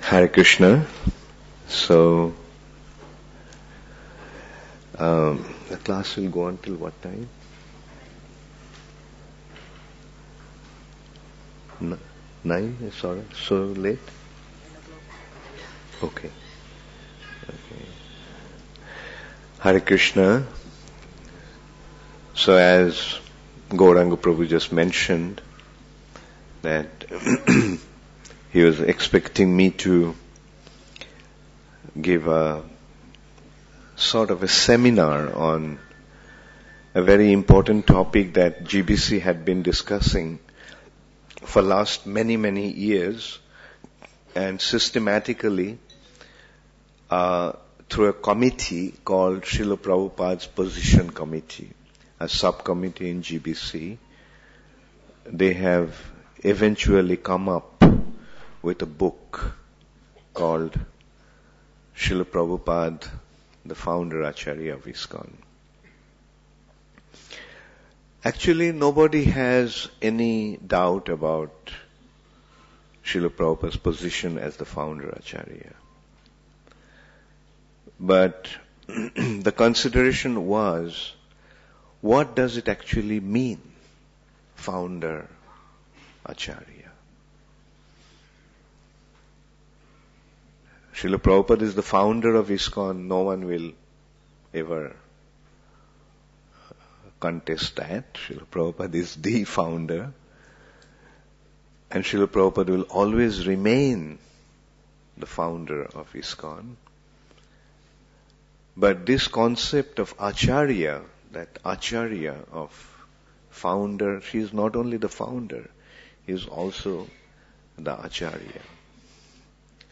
Hare Krishna. So, the class will go on till what time? 9? Sorry, so late? Okay. Hare Krishna. So as Gauranga Prabhu just mentioned, that he was expecting me to give a sort of a seminar on a very important topic that GBC had been discussing for last many years, and systematically through a committee called Srila Prabhupada's Position Committee, a subcommittee in GBC. They have eventually come up with a book called Srila Prabhupada, the founder Acharya of ISKCON. Actually, nobody has any doubt about Srila Prabhupada's position as the founder Acharya. But the consideration was, what does it actually mean, founder Acharya? Srila Prabhupada is the founder of ISKCON. No one will ever contest that. Srila Prabhupada is the founder. And Srila Prabhupada will always remain the founder of ISKCON. But this concept of Acharya, that Acharya of founder, she is not only the founder, he is also the Acharya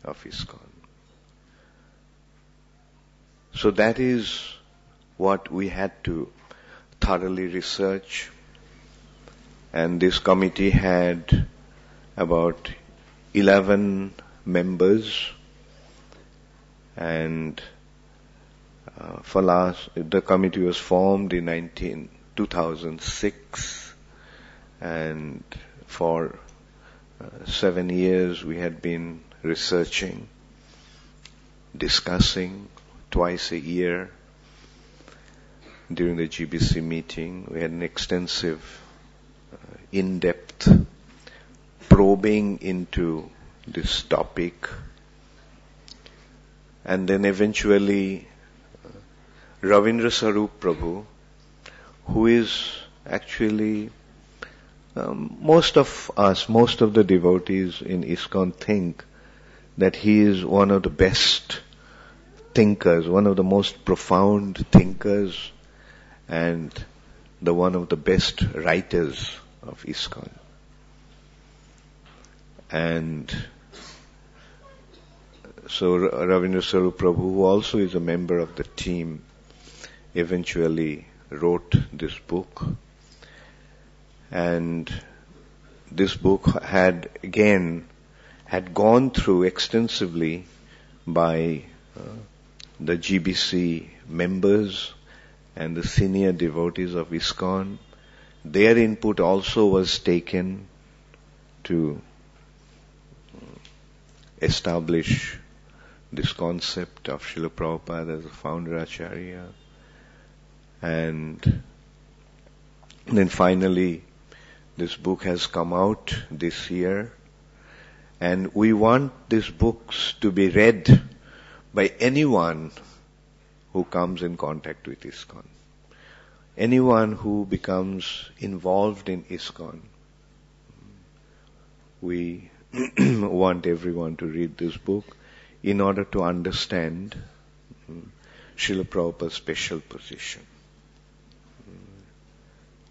of ISKCON. So that is what we had to thoroughly research, and this committee had about 11 members, and the committee was formed in 2006, and for 7 years we had been researching, discussing twice a year. During the GBC meeting, we had an extensive, in-depth probing into this topic. And then eventually, Ravindra Sarup Prabhu, who is actually, most of the devotees in ISKCON think that he is one of the best thinkers, one of the most profound thinkers, and one of the best writers of ISKCON. And so Ravindra Sarup Prabhu, who also is a member of the team, eventually wrote this book. And this book had gone through extensively by the GBC members and the senior devotees of ISKCON. Their input also was taken to establish this concept of Srila Prabhupada as the founder Acharya. And then finally, this book has come out this year, and we want these books to be read by anyone who comes in contact with ISKCON. Anyone who becomes involved in ISKCON. We want everyone to read this book in order to understand Srila Prabhupada's special position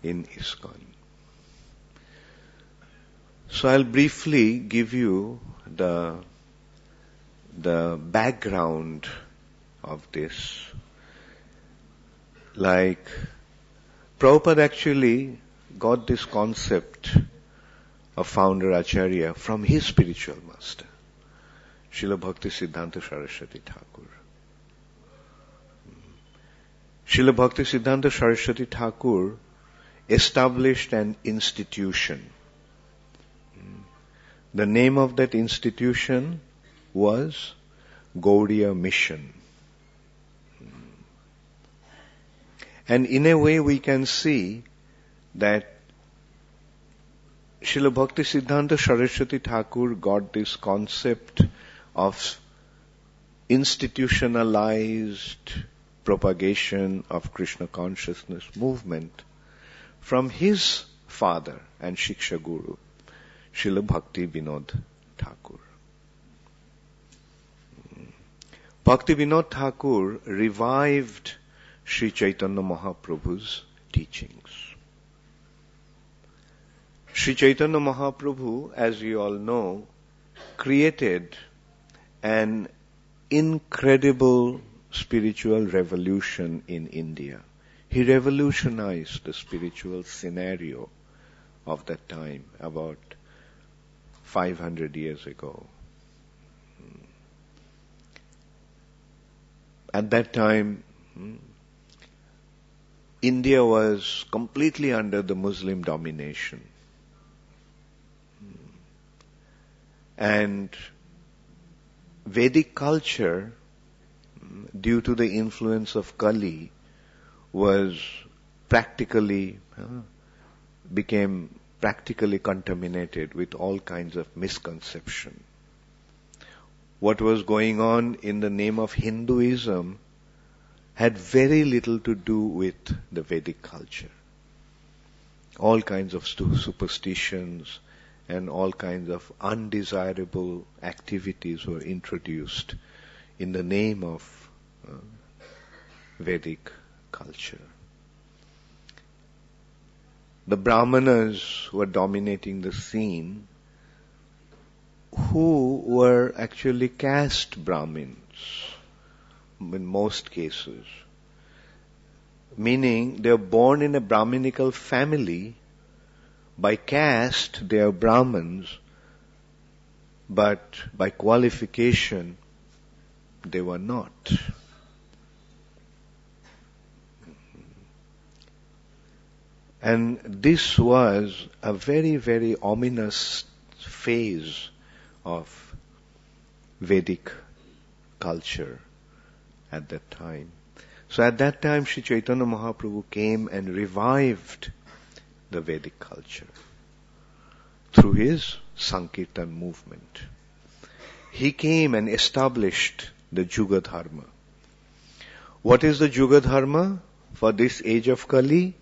in ISKCON. So I'll briefly give you the background of this. Like, Prabhupada actually got this concept of founder Acharya from his spiritual master, Srila Bhakti Siddhanta Saraswati Thakur. Srila Bhakti Siddhanta Saraswati Thakur established an institution. The name of that institution was Gaudiya mission. And in a way we can see that Srila Bhakti Siddhanta Saraswati Thakur got this concept of institutionalized propagation of Krishna consciousness movement from his father and Shiksha Guru, Srila Bhakti Vinod Thakur. Bhakti Vinod Thakur revived Sri Chaitanya Mahaprabhu's teachings. Sri Chaitanya Mahaprabhu, as you all know, created an incredible spiritual revolution in India. He revolutionized the spiritual scenario of that time, about 500 years ago. At that time, India was completely under the Muslim domination. And Vedic culture, due to the influence of Kali, was became practically contaminated with all kinds of misconception. What was going on in the name of Hinduism had very little to do with the Vedic culture. All kinds of superstitions and all kinds of undesirable activities were introduced in the name of Vedic culture. The Brahmanas were dominating the scene, who were actually caste Brahmins in most cases, meaning they are born in a Brahminical family. By caste, they are Brahmins, but by qualification, they were not. And this was a very, very ominous phase of Vedic culture at that time. So at that time, Sri Chaitanya Mahaprabhu came and revived the Vedic culture through his Sankirtan movement. He came and established the Juga Dharma. What is the Juga Dharma for this age of Kali?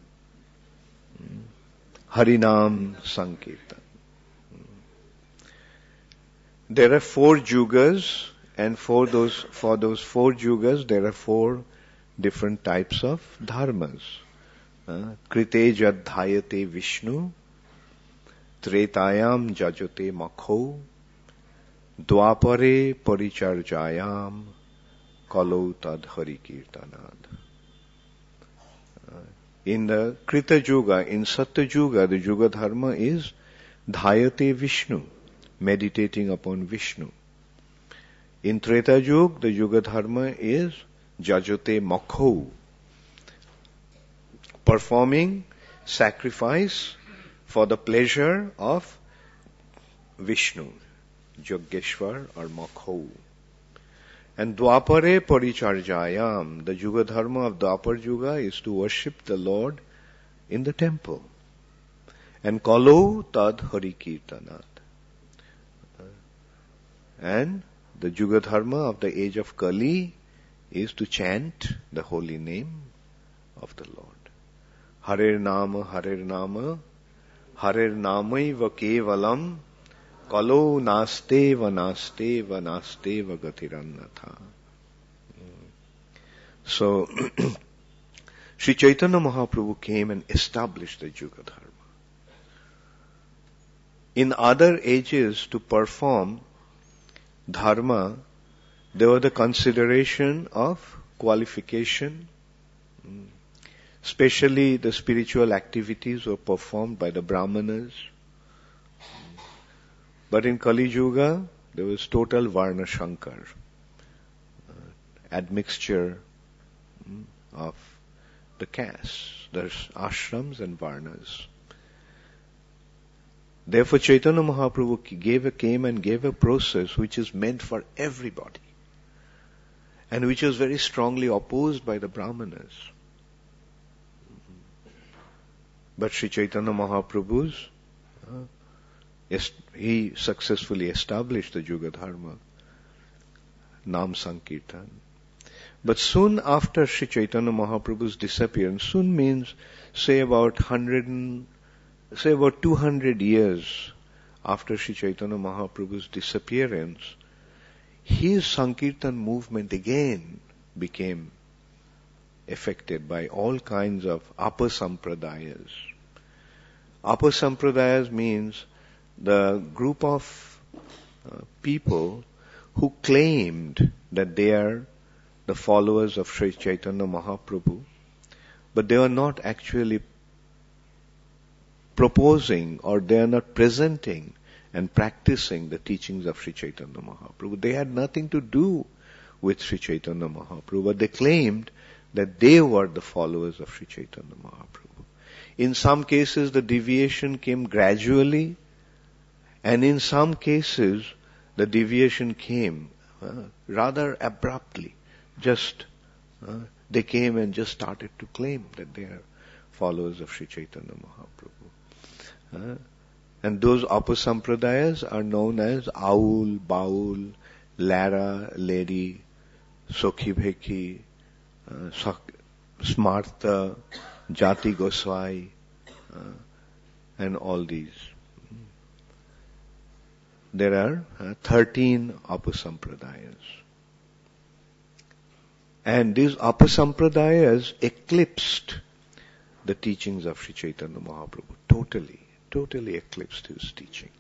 Harinam Sankirtan. There are 4 Yugas, and for those 4 Yugas, there are 4 different types of dharmas. Krite Jadhayate Vishnu, Tretayam Jajate Makho, Dwapare Paricharjayam, Kalo Tad Hari Kirtanad. In the Krita Yuga, in Satya Yuga, the Yuga Dharma is Dhayate Vishnu, meditating upon Vishnu. In Treta Yuga, the Yuga Dharma is Jajate Makho, performing sacrifice for the pleasure of Vishnu, Yogeshwar or Makho. And Dwapare Paricharjayam, the Yuga Dharma of Dwapar Yuga is to worship the Lord in the temple. And Kalo Tad Hari Kirtanat. And the Yuga Dharma of the age of Kali is to chant the holy name of the Lord. Harer Nama, Harer Namaiva Kevalam, Kalo Naste Vanaste Vanaste Vagatirannatha. So, Sri Chaitanya Mahaprabhu came and established the Yuga Dharma. In other ages, to perform dharma, there was the consideration of qualification. Especially the spiritual activities were performed by the Brahmanas. But in Kali Yuga, there was total Varna Shankar, admixture of the castes. There's ashrams and varnas. Therefore, Chaitanya Mahaprabhu came and gave a process which is meant for everybody, and which was very strongly opposed by the Brahmanas. But Sri Chaitanya Mahaprabhu's, he successfully established the Yuga Dharma, Nam Sankirtan. But soon after Sri Chaitanya Mahaprabhu's disappearance, soon means, say about 200 years after Sri Chaitanya Mahaprabhu's disappearance, his Sankirtan movement again became affected by all kinds of apasampradayas. Apasampradayas means the group of people who claimed that they are the followers of Sri Chaitanya Mahaprabhu, but they are not actually proposing, or they are not presenting and practicing the teachings of Sri Chaitanya Mahaprabhu. They had nothing to do with Sri Chaitanya Mahaprabhu, but they claimed that they were the followers of Sri Chaitanya Mahaprabhu. In some cases, the deviation came gradually, and in some cases, the deviation came rather abruptly. They came and just started to claim that they are followers of Sri Chaitanya Mahaprabhu. And those apasampradayas are known as Aul, Baul, Lara, Lady, Sokhi Bhekhi, Smarta, Jati Goswai, and all these. There are 13 apasampradayas. And these apasampradayas eclipsed the teachings of Sri Chaitanya Mahaprabhu. Totally eclipsed his teachings.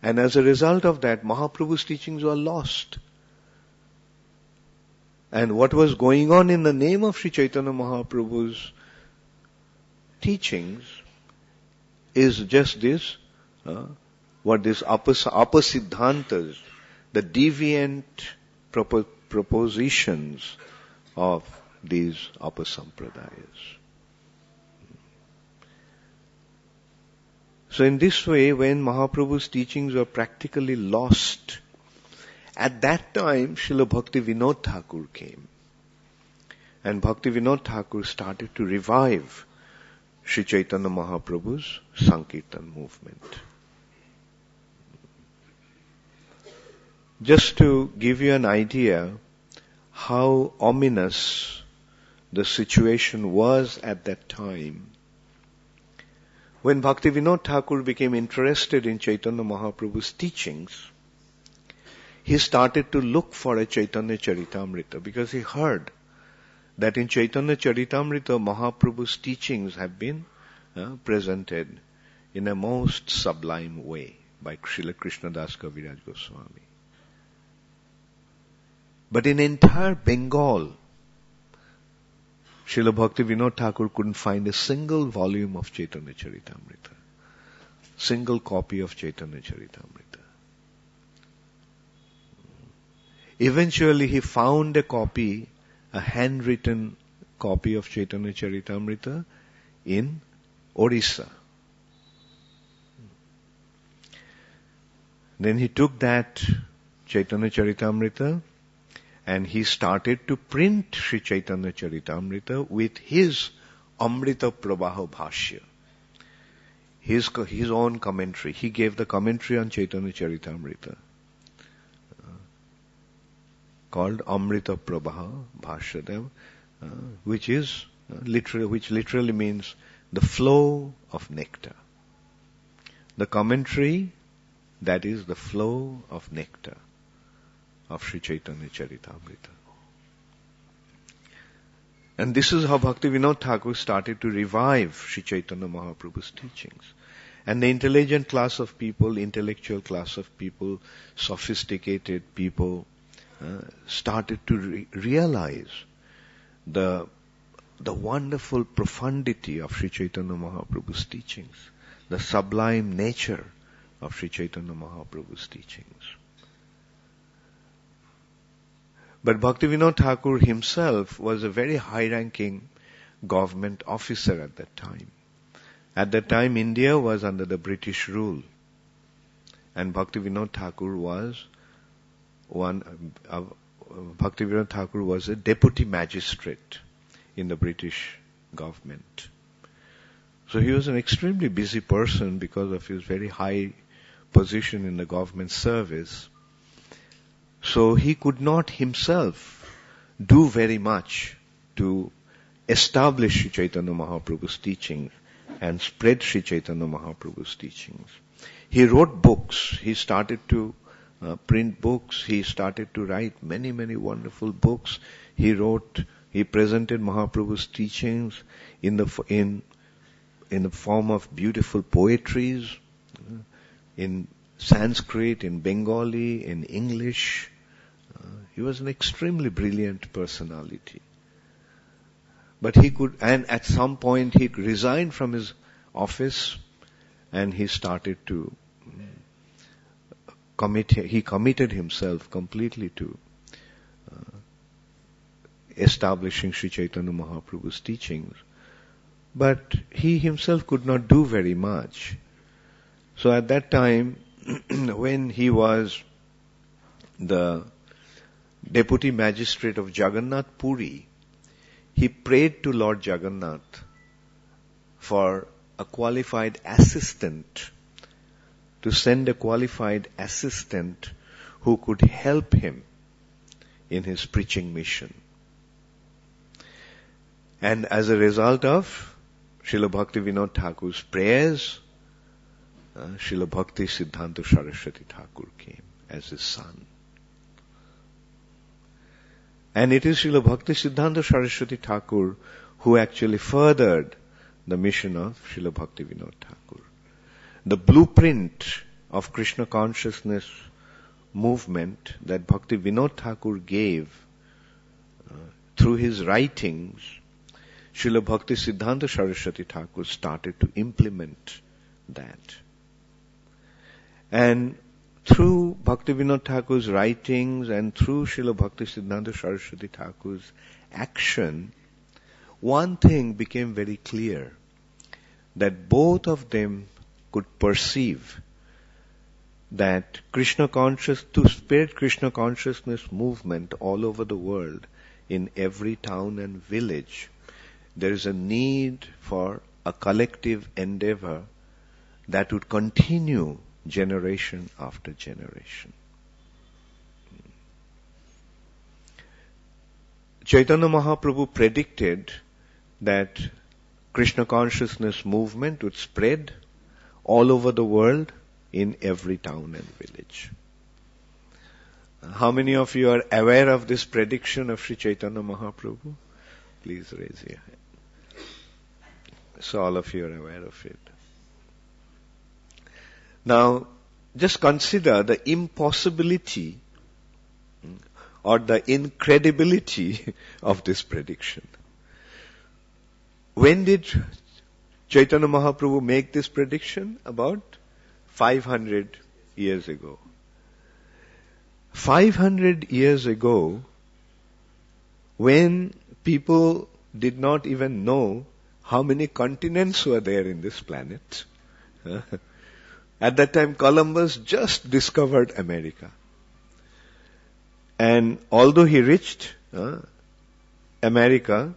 And as a result of that, Mahaprabhu's teachings were lost. And what was going on in the name of Sri Chaitanya Mahaprabhu's teachings is just this, what these apasiddhantas, the deviant propositions of these apasampradayas. So in this way, when Mahaprabhu's teachings were practically lost, at that time Srila Bhakti Vinod Thakur came. And Bhakti Vinod Thakur started to revive Sri Chaitanya Mahaprabhu's Sankirtan movement. Just to give you an idea how ominous the situation was at that time, when Bhakti Vinod Thakur became interested in Chaitanya Mahaprabhu's teachings, he started to look for a Chaitanya Charitamrita, because he heard that in Chaitanya Charitamrita Mahaprabhu's teachings have been presented in a most sublime way by Srila Krishnadas Kaviraj Goswami. But in entire Bengal, Srila Bhakti Vinod Thakur couldn't find a single volume of Chaitanya Charitamrita, single copy of Chaitanya Charitamrita. Eventually he found a copy, a handwritten copy of Chaitanya Charitamrita in Orissa. Then he took that Chaitanya Charitamrita and he started to print Sri Chaitanya Charitamrita with his Amrita Prabaha Bhashya, his own commentary. He gave the commentary on Chaitanya Charitamrita called Amrita Prabaha Bhashya, which literally means the flow of nectar. The commentary, that is the flow of nectar of Sri Chaitanya Charitamrita. And this is how Bhakti Vinod Thakur started to revive Sri Chaitanya Mahaprabhu's teachings. And the intelligent class of people, intellectual class of people, sophisticated people, started to realize the wonderful profundity of Sri Chaitanya Mahaprabhu's teachings, the sublime nature of Sri Chaitanya Mahaprabhu's teachings. But Bhakti Vinod Thakur himself was a very high-ranking government officer at that time. At that time, India was under the British rule, and Bhaktivinoda Thakur was Bhaktivinoda Thakur was a deputy magistrate in the British government. So he was an extremely busy person because of his very high position in the government service. So he could not himself do very much to establish Sri Chaitanya Mahaprabhu's teachings and spread Sri Chaitanya Mahaprabhu's teachings. He wrote books. He started to print books. He started to write many, many wonderful books. He presented Mahaprabhu's teachings in the form of beautiful poetries, in Sanskrit, in Bengali, in English. He was an extremely brilliant personality. But and at some point he resigned from his office and he started to he committed himself completely to establishing Sri Chaitanya Mahaprabhu's teachings. But he himself could not do very much. So at that time, when he was the deputy magistrate of Jagannath Puri, he prayed to Lord Jagannath for a qualified assistant, to send a qualified assistant who could help him in his preaching mission. And as a result of Srila Bhaktivinoda Thakur's prayers, Srila Bhakti Siddhanta Saraswati Thakur came as his son. And it is Srila Bhakti Siddhanta Saraswati Thakur who actually furthered the mission of Srila Bhaktivinoda Thakur. The blueprint of Krishna consciousness movement that Bhaktivinoda Thakur gave through his writings, Srila Bhakti Siddhanta Saraswati Thakur started to implement that. And through Bhaktivinoda Thakur's writings and through Srila Bhakti Siddhanta Saraswati Thakur's action, one thing became very clear, that both of them could perceive that to spread Krishna consciousness movement all over the world, in every town and village, there is a need for a collective endeavor that would continue generation after generation. Chaitanya Mahaprabhu predicted that Krishna consciousness movement would spread all over the world in every town and village. How many of you are aware of this prediction of Sri Chaitanya Mahaprabhu? Please raise your hand. So all of you are aware of it. Now, just consider the impossibility or the incredibility of this prediction. When did Chaitanya Mahaprabhu make this prediction? About 500 years ago. 500 years ago, when people did not even know how many continents were there in this planet. At that time, Columbus just discovered America. And although he reached America,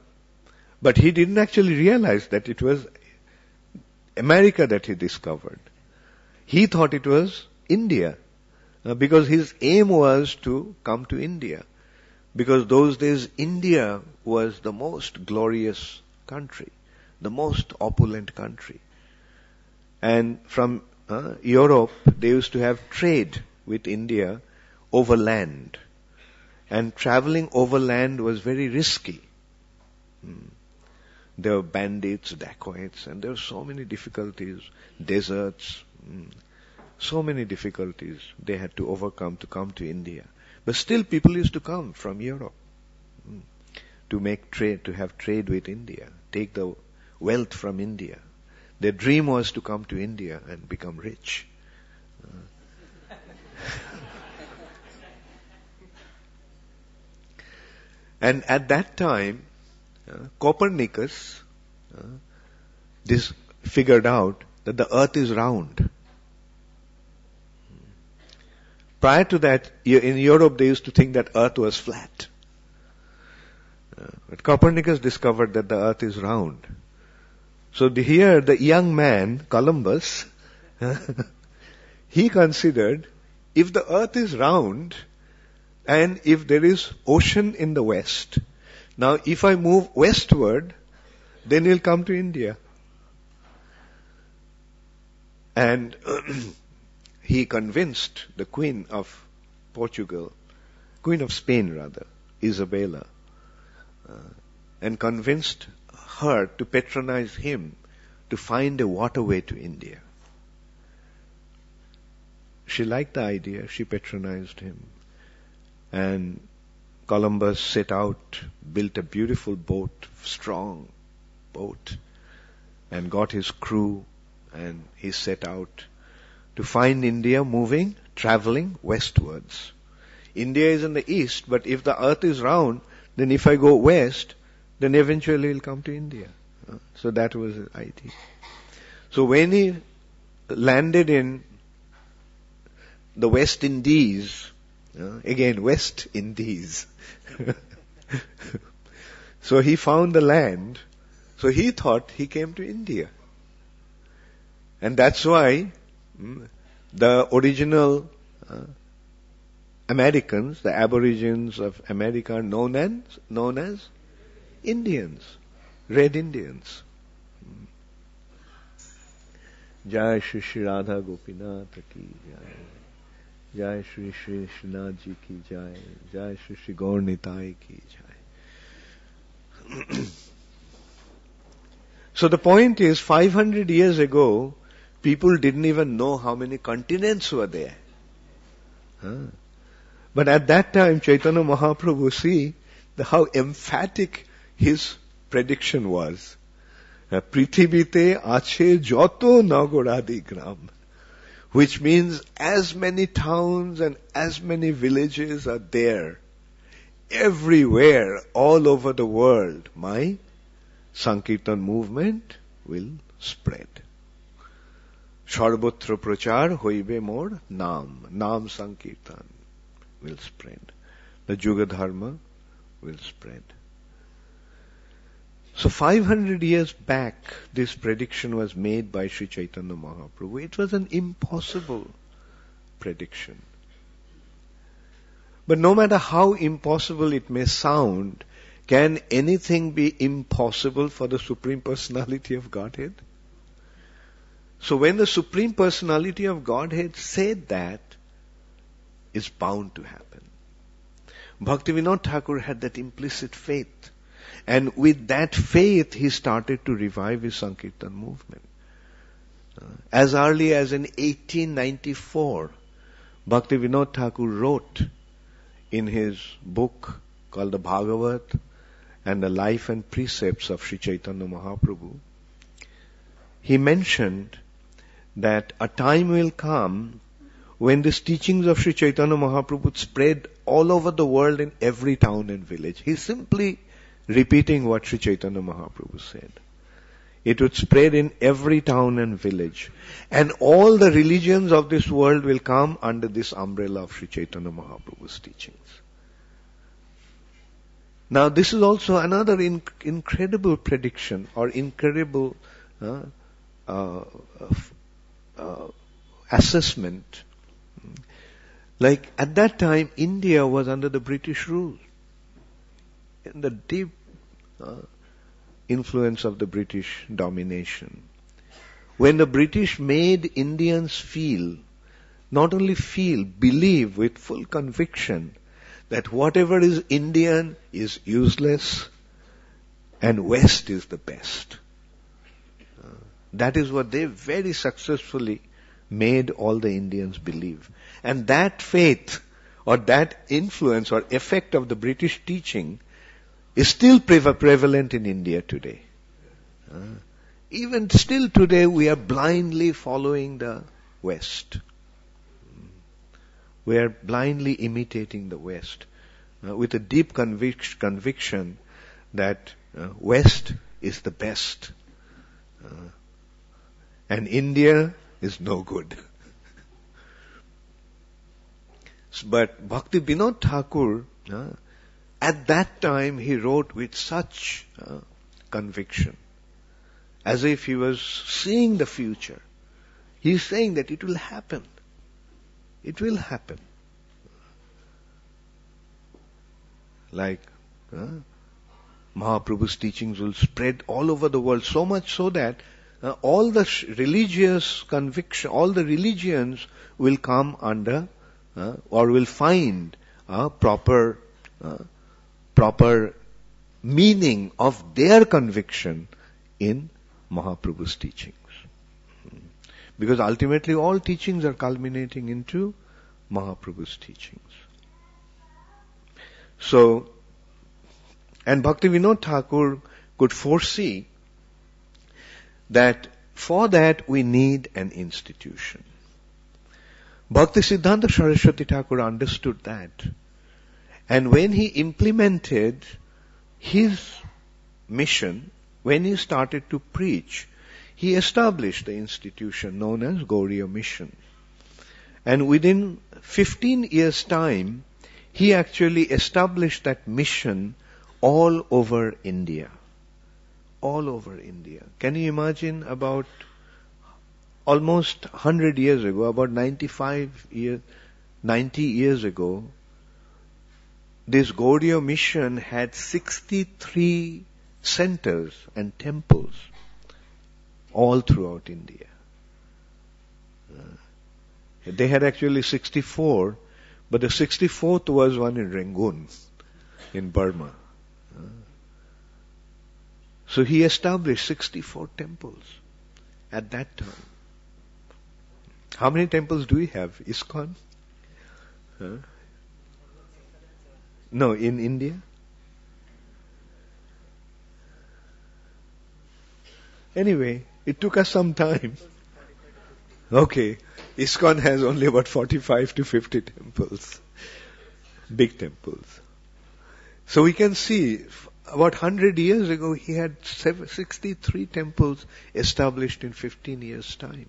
but he didn't actually realize that it was America that he discovered. He thought it was India, because his aim was to come to India. Because those days India was the most glorious country, the most opulent country. And from Europe, they used to have trade with India overland. And traveling overland was very risky. There were bandits, dacoits, and there were so many difficulties, deserts, so many difficulties they had to overcome to come to India. But still people used to come from Europe to make trade, to have trade with India, take the wealth from India. Their dream was to come to India and become rich. And at that time, Copernicus, this figured out that the earth is round. Prior to that, in Europe they used to think that earth was flat. But Copernicus discovered that the earth is round. So here the young man, Columbus, he considered if the earth is round and if there is ocean in the west, now if I move westward, then he'll come to India. And he convinced the Queen of Spain rather, Isabella, and convinced her to patronize him to find a waterway to India. She liked the idea, she patronized him. And Columbus set out, built a beautiful boat, strong boat, and got his crew, and he set out to find India traveling westwards. India is in the east, but if the earth is round, then if I go west, then eventually he'll come to India. So that was his idea. So when he landed in the West Indies, again West Indies, so he found the land, so he thought he came to India. And that's why the original Americans, the Aborigines of America, are known as Indians, Red Indians. Jai Shri Shri Radha Gopinath ki jai. Jai Shri Shri Srinath ji ki jai. Jai Shri Shri Gaur Nitai ki jai. So the point is, 500 years ago, people didn't even know how many continents were there. But at that time, Chaitanya Mahaprabhu, see how emphatic his prediction was. Prithibite ache joto nagoradi gram. Which means as many towns and as many villages are there, everywhere, all over the world, my Sankirtan movement will spread. Sarvatra prachar hoibe mor nam. Nam Sankirtan will spread. The Juga Dharma will spread. So 500 years back, this prediction was made by Sri Chaitanya Mahaprabhu. It was an impossible prediction. But no matter how impossible it may sound, can anything be impossible for the Supreme Personality of Godhead? So when the Supreme Personality of Godhead said that, it's bound to happen. Bhaktivinoda Thakur had that implicit faith. And with that faith, he started to revive his Sankirtan movement. As early as in 1894, Bhaktivinoda Thakur wrote in his book called the Bhagavat and the Life and Precepts of Sri Chaitanya Mahaprabhu, he mentioned that a time will come when these teachings of Sri Chaitanya Mahaprabhu would spread all over the world in every town and village. He's simply repeating what Sri Chaitanya Mahaprabhu said. It would spread in every town and village. And all the religions of this world will come under this umbrella of Sri Chaitanya Mahaprabhu's teachings. Now this is also another incredible prediction or incredible assessment. Like at that time, India was under the British rule. In the deep influence of the British domination. When the British made Indians not only feel, believe with full conviction that whatever is Indian is useless and West is the best. That is what they very successfully made all the Indians believe. And that faith or that influence or effect of the British teaching is still prevalent in India today. Even still today we are blindly following the West. We are blindly imitating the West with a deep conviction that West is the best. and India is no good. But Bhakti Vinod Thakur, at that time he wrote with such conviction, as if he was seeing the future. He is saying that it will happen. It will happen. Like Mahaprabhu's teachings will spread all over the world, so much so that all the religious conviction, all the religions will come under or will find a proper meaning of their conviction in Mahaprabhu's teachings. Because ultimately all teachings are culminating into Mahaprabhu's teachings. So, and Bhakti Vinod Thakur could foresee that for that we need an institution. Bhakti Siddhanta Saraswati Thakur understood that. And when he implemented his mission, when he started to preach, he established the institution known as Gauriya Mission. And within 15 years' time, he actually established that mission all over India. All over India. Can you imagine about almost 100 years ago, about 90 years ago, this Gaudiya mission had 63 centers and temples all throughout India. They had actually 64, but the 64th was one in Rangoon, in Burma. So he established 64 temples at that time. How many temples do we have? ISKCON? No, in India? Anyway, it took us some time. Okay, ISKCON has only about 45 to 50 temples. Big temples. So we can see, about 100 years ago, he had 63 temples established in 15 years' time.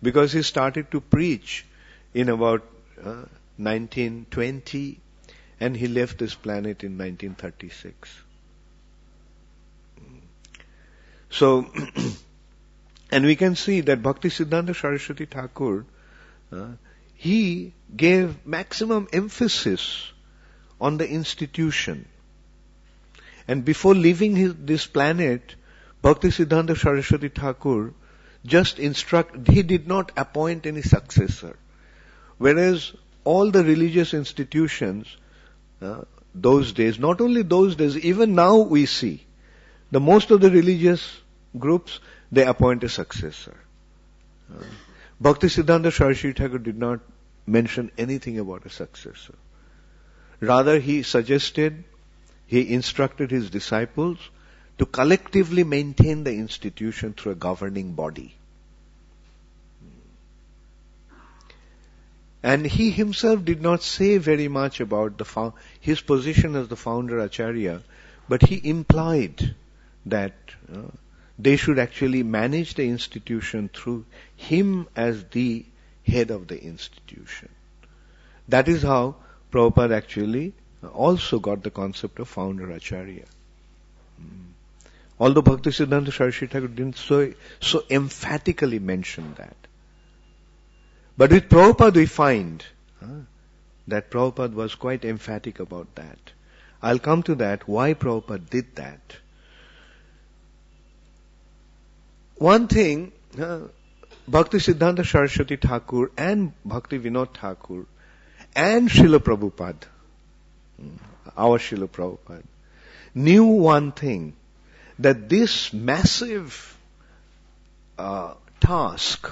Because he started to preach in about 1920, and he left this planet in 1936. So, and we can see that Bhakti Siddhanta Saraswati Thakur, he gave maximum emphasis on the institution. And before leaving this planet, Bhakti Siddhanta Saraswati Thakur just he did not appoint any successor. Whereas all the religious institutions, those days, not only those days, even now we see, the most of the religious groups, they appoint a successor. Bhakti Siddhanta Saraswati Thakur did not mention anything about a successor. Rather, he instructed his disciples to collectively maintain the institution through a governing body. And he himself did not say very much about his position as the founder Acharya, but he implied that they should actually manage the institution through him as the head of the institution. That is how Prabhupada actually also got the concept of founder Acharya. Although Bhakti Siddhanta Saraswati Thakur didn't so emphatically mention that. But with Prabhupada we find that Prabhupada was quite emphatic about that. I'll come to that, why Prabhupada did that. One thing, Bhakti Siddhanta Saraswati Thakur and Bhakti Vinod Thakur and Srila Prabhupada, our Srila Prabhupada, knew one thing, that this massive task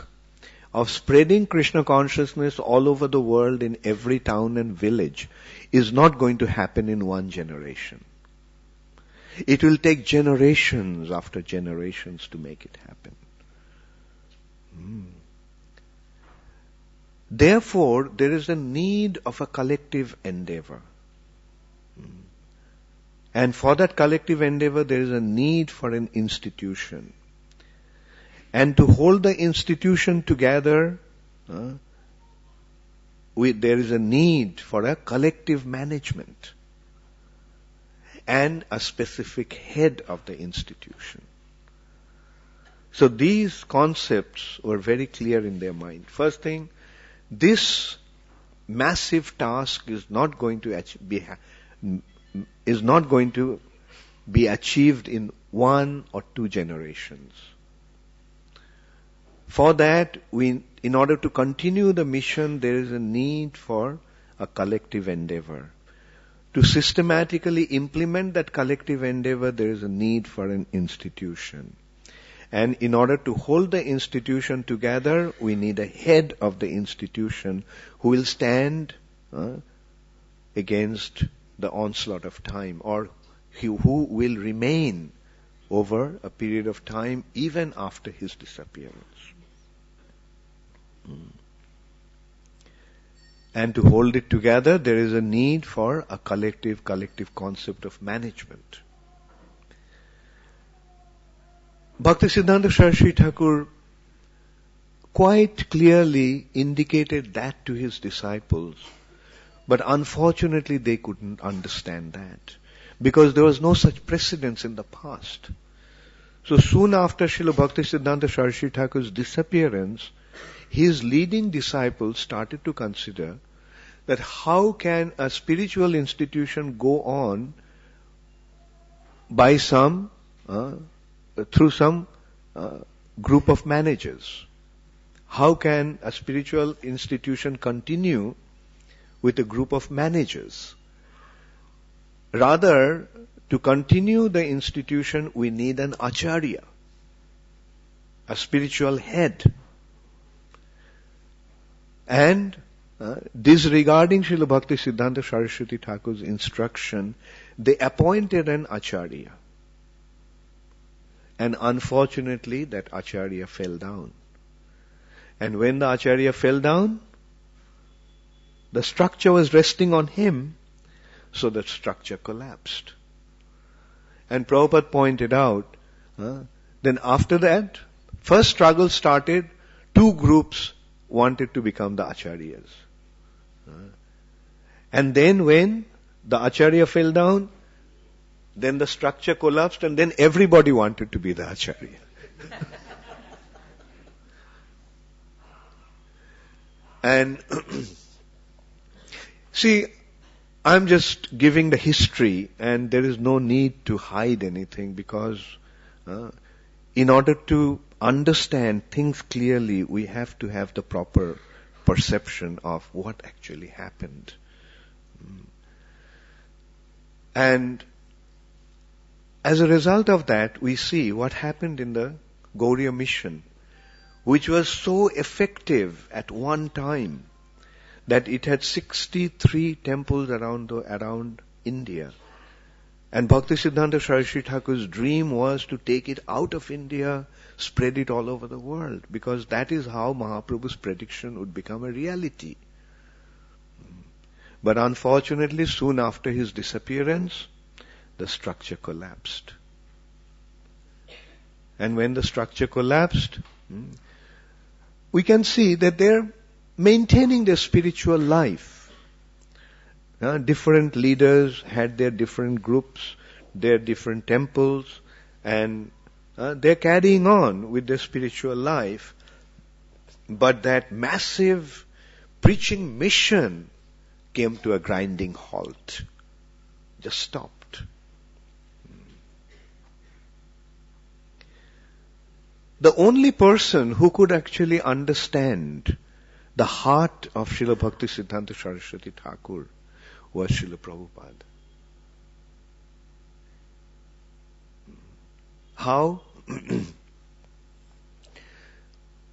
of spreading Krishna consciousness all over the world in every town and village is not going to happen in one generation. It will take generations after generations to make it happen. Therefore, there is a need of a collective endeavor. And for that collective endeavor, there is a need for an institution. And to hold the institution together, there is a need for a collective management and a specific head of the institution. So these concepts were very clear in their mind. First thing, this massive task is not going to be achieved in 1 or 2 generations. For that, in order to continue the mission, there is a need for a collective endeavor. To systematically implement that collective endeavor, there is a need for an institution. And in order to hold the institution together, we need a head of the institution who will stand against the onslaught of time, or who will remain over a period of time even after his disappearance. And to hold it together, there is a need for a collective concept of management. Bhaktisiddhanta Saraswati Thakur quite clearly indicated that to his disciples, but unfortunately they couldn't understand that, because there was no such precedence in the past. So soon after Srila Bhaktisiddhanta Saraswati Thakur's disappearance, his leading disciples started to consider that how can a spiritual institution go on by through some group of managers. How can a spiritual institution continue with a group of managers? Rather, to continue the institution, we need an acharya, a spiritual head. And disregarding Srila Bhaktisiddhanta Saraswati Thakur's instruction, they appointed an acharya. And unfortunately, that acharya fell down. And when the acharya fell down, the structure was resting on him, so that structure collapsed. And Prabhupada pointed out, then after that, first struggle started, 2 groups wanted to become the acharyas. And then when the acharya fell down, then the structure collapsed, and then everybody wanted to be the acharya. And see, I'm just giving the history, and there is no need to hide anything, because in order to understand things clearly, we have to have the proper perception of what actually happened. And as a result of that, we see what happened in the Gauriya mission, which was so effective at one time that it had 63 temples around India. And Bhaktisiddhanta Saraswati Thakur's dream was to take it out of India, spread it all over the world, because that is how Mahaprabhu's prediction would become a reality. But unfortunately, soon after his disappearance, the structure collapsed. And when the structure collapsed, we can see that they're maintaining their spiritual life. Different leaders had their different groups, their different temples, and they're carrying on with their spiritual life. But that massive preaching mission came to a grinding halt. Just stopped. The only person who could actually understand the heart of Srila Bhaktisiddhanta Saraswati Thakur was Srila Prabhupada. How?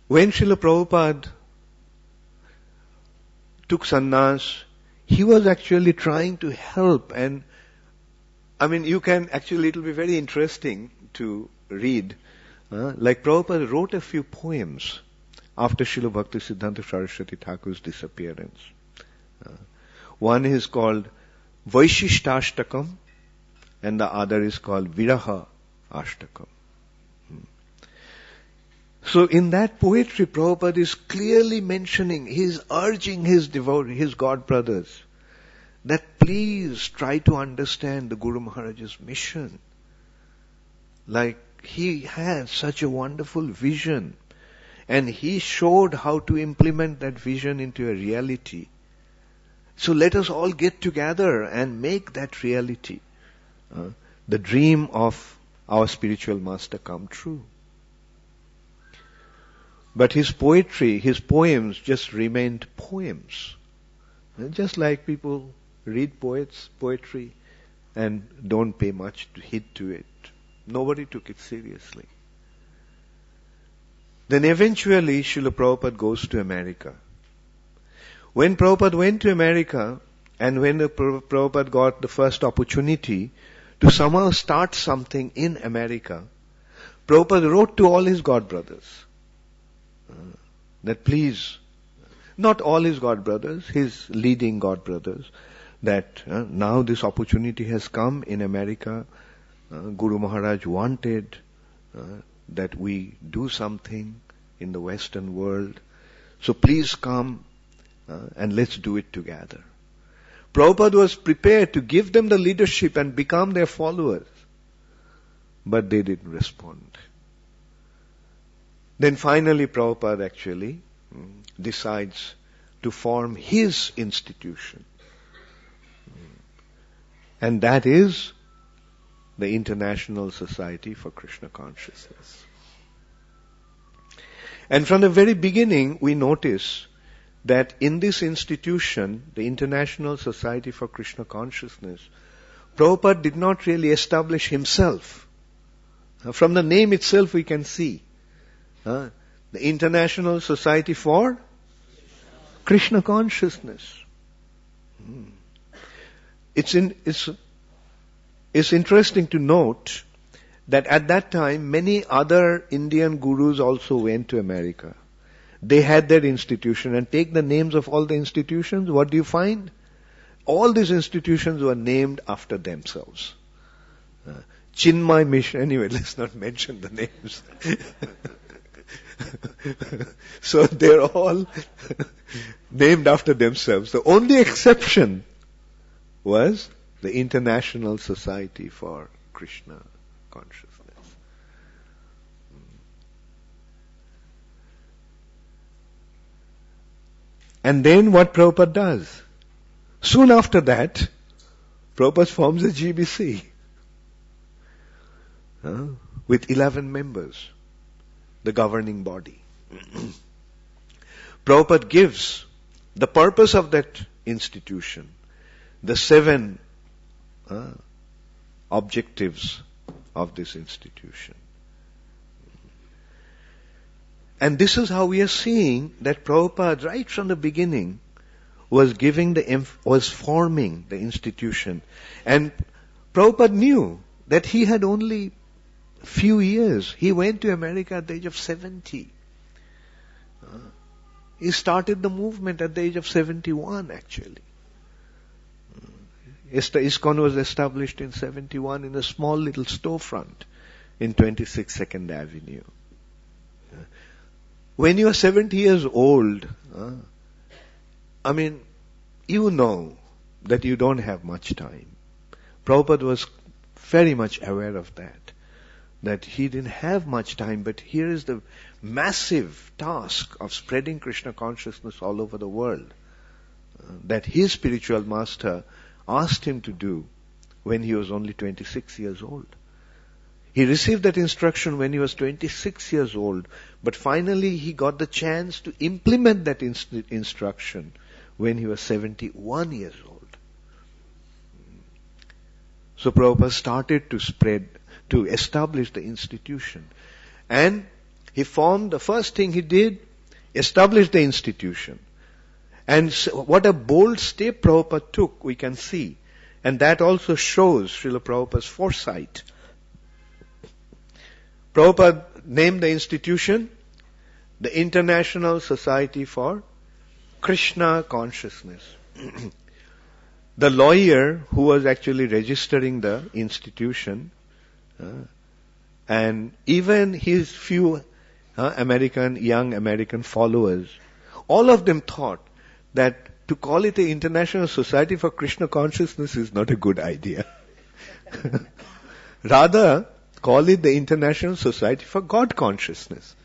When Srila Prabhupada took sannyas, he was actually trying to help, and you can actually, it will be very interesting to read. Like Prabhupada wrote a few poems after Srila Bhaktisiddhanta Saraswati Thakur's disappearance. One is called Vaishishtastakam, and the other is called Viraha Ashtakam. So in that poetry, Prabhupada is clearly mentioning, he's urging his his God brothers, that please try to understand the Guru Maharaj's mission. Like, he has such a wonderful vision, and he showed how to implement that vision into a reality. So let us all get together and make that reality, the dream of our spiritual master come true. But his poetry, his poems just remained poems. Just like people read poetry and don't pay much heed to it. Nobody took it seriously. Then eventually Srila Prabhupada goes to America. When Prabhupada went to America, and when Prabhupada got the first opportunity to somehow start something in America, Prabhupada wrote to all his God brothers that please, not all his God brothers, his leading God brothers, that now this opportunity has come in America. Guru Maharaj wanted that we do something in the Western world. So please come and let's do it together. Prabhupada was prepared to give them the leadership and become their followers. But they didn't respond. Then finally Prabhupada actually decides to form his institution. And that is the International Society for Krishna Consciousness. And from the very beginning, we notice that in this institution, the International Society for Krishna Consciousness, Prabhupada did not really establish himself. From the name itself we can see. The International Society for Krishna Consciousness. It's interesting to note that at that time, many other Indian gurus also went to America. They had their institution, and take the names of all the institutions, what do you find? All these institutions were named after themselves. Chinmay Mission, anyway, let's not mention the names. So they're all named after themselves. The only exception was the International Society for Krishna Consciousness. And then what Prabhupada does? Soon after that, Prabhupada forms a GBC with 11 members, the governing body. Prabhupada gives the purpose of that institution, the 7 objectives of this institution. And this is how we are seeing that Prabhupada, right from the beginning, was forming the institution. And Prabhupada knew that he had only few years. He went to America at the age of 70. He started the movement at the age of 71, actually. ISKCON was established in 71 in a small little storefront in 26 Second Avenue. When you are 70 years old, you know that you don't have much time. Prabhupada was very much aware of that he didn't have much time, but here is the massive task of spreading Krishna consciousness all over the world that his spiritual master asked him to do when he was only 26 years old. He received that instruction when he was 26 years old, but finally he got the chance to implement that instruction when he was 71 years old. So Prabhupada started to establish the institution. And the first thing he did, establish the institution. And what a bold step Prabhupada took, we can see. And that also shows Srila Prabhupada's foresight. Prabhupada named the institution the International Society for Krishna Consciousness. The lawyer who was actually registering the institution, and even his few young American followers, all of them thought that to call it the International Society for Krishna Consciousness is not a good idea. Rather, call it the International Society for God Consciousness.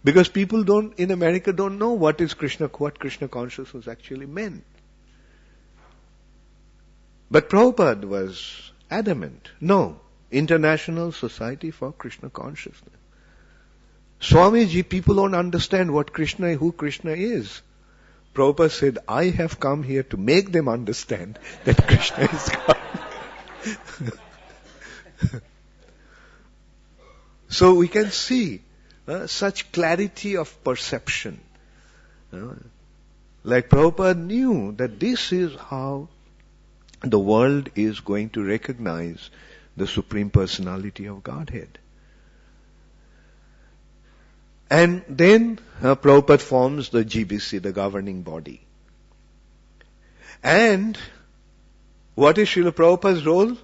Because people in America don't know what Krishna consciousness actually meant. But Prabhupada was adamant. No, International Society for Krishna Consciousness. Swamiji, people don't understand who Krishna is. Prabhupada said, I have come here to make them understand that Krishna is God. So we can see such clarity of perception. Like Prabhupada knew that this is how the world is going to recognize the Supreme Personality of Godhead. And then Prabhupada forms the GBC, the governing body. And what is Srila Prabhupada's role?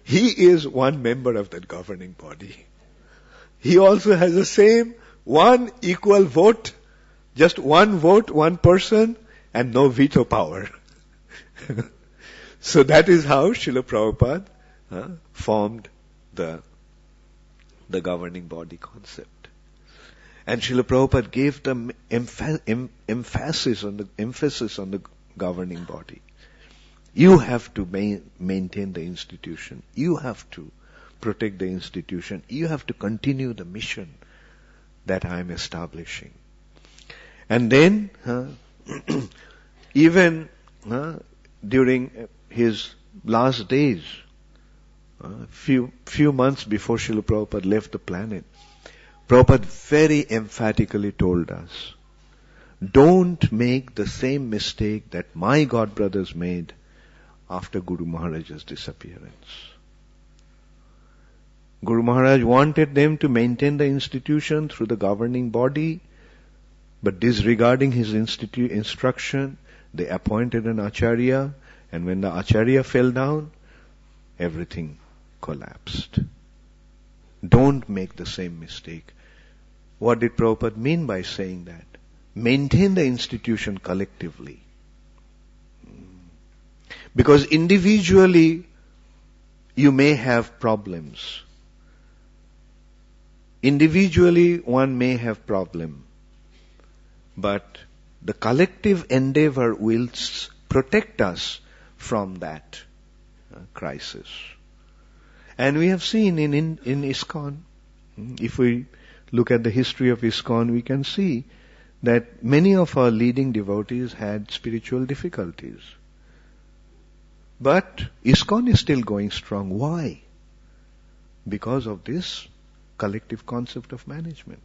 He is one member of that governing body. He also has the same one equal vote, just one vote, one person, and no veto power. So that is how Srila Prabhupada formed the governing body concept. And Srila Prabhupada gave the emphasis on the governing body. You have to maintain the institution. You have to protect the institution. You have to continue the mission that I am establishing. And then, even during his last days, few months before Srila Prabhupada left the planet, Prabhupada very emphatically told us, don't make the same mistake that my god brothers made after Guru Maharaj's disappearance. Guru Maharaj wanted them to maintain the institution through the governing body, but disregarding his instruction, they appointed an Acharya, and when the Acharya fell down, everything collapsed. Don't make the same mistake. What did Prabhupada mean by saying that? Maintain the institution collectively. Because individually, you may have problems. Individually, one may have problem. But the collective endeavor will protect us from that crisis. And we have seen in ISKCON, if we look at the history of ISKCON, we can see that many of our leading devotees had spiritual difficulties. But ISKCON is still going strong. Why? Because of this collective concept of management.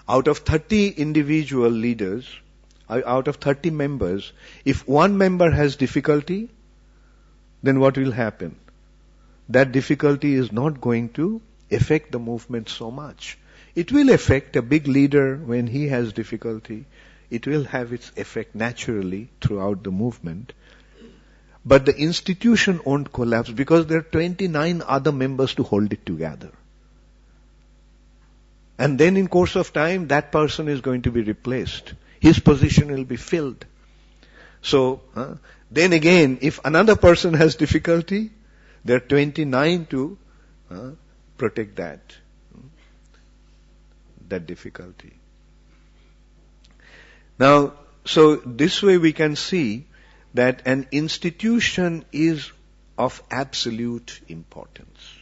Out of 30 individual leaders, out of 30 members, if one member has difficulty, then what will happen? That difficulty is not going to affect the movement so much. It will affect a big leader when he has difficulty. It will have its effect naturally throughout the movement. But the institution won't collapse because there are 29 other members to hold it together. And then in course of time, that person is going to be replaced. His position will be filled. So, then again, if another person has difficulty, there are 29 to protect that difficulty. Now, so this way we can see that an institution is of absolute importance.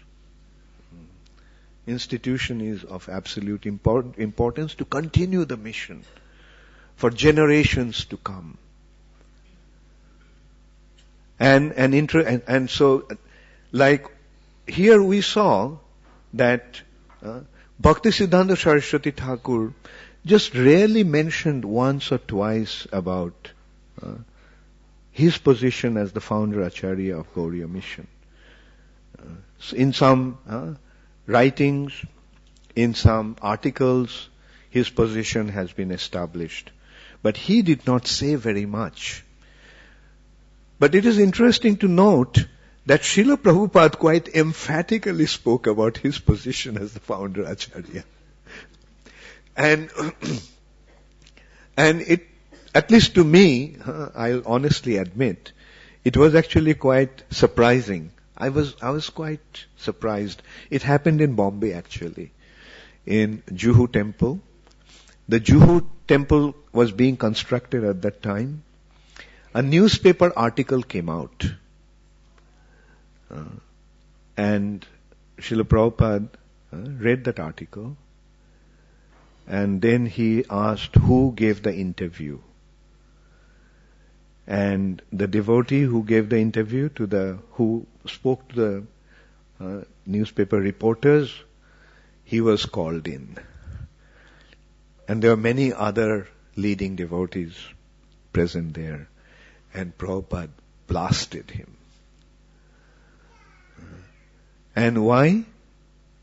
Institution is of absolute importance to continue the mission for generations to come. And so, like here we saw that Bhaktisiddhanta Saraswati Thakur just rarely mentioned once or twice about his position as the founder Acharya of Gauriya Mission. In some writings, in some articles, his position has been established. But he did not say very much. But it is interesting to note that Srila Prabhupada quite emphatically spoke about his position as the founder Acharya. And, and it, at least to me, I'll honestly admit, it was actually quite surprising. I was quite surprised. It happened in Bombay actually, in Juhu Temple. The Juhu Temple was being constructed at that time. A newspaper article came out. And Srila Prabhupada read that article. And then he asked who gave the interview. And the devotee who gave the interview who spoke to the newspaper reporters, he was called in. And there were many other leading devotees present there. And Prabhupada blasted him. And why?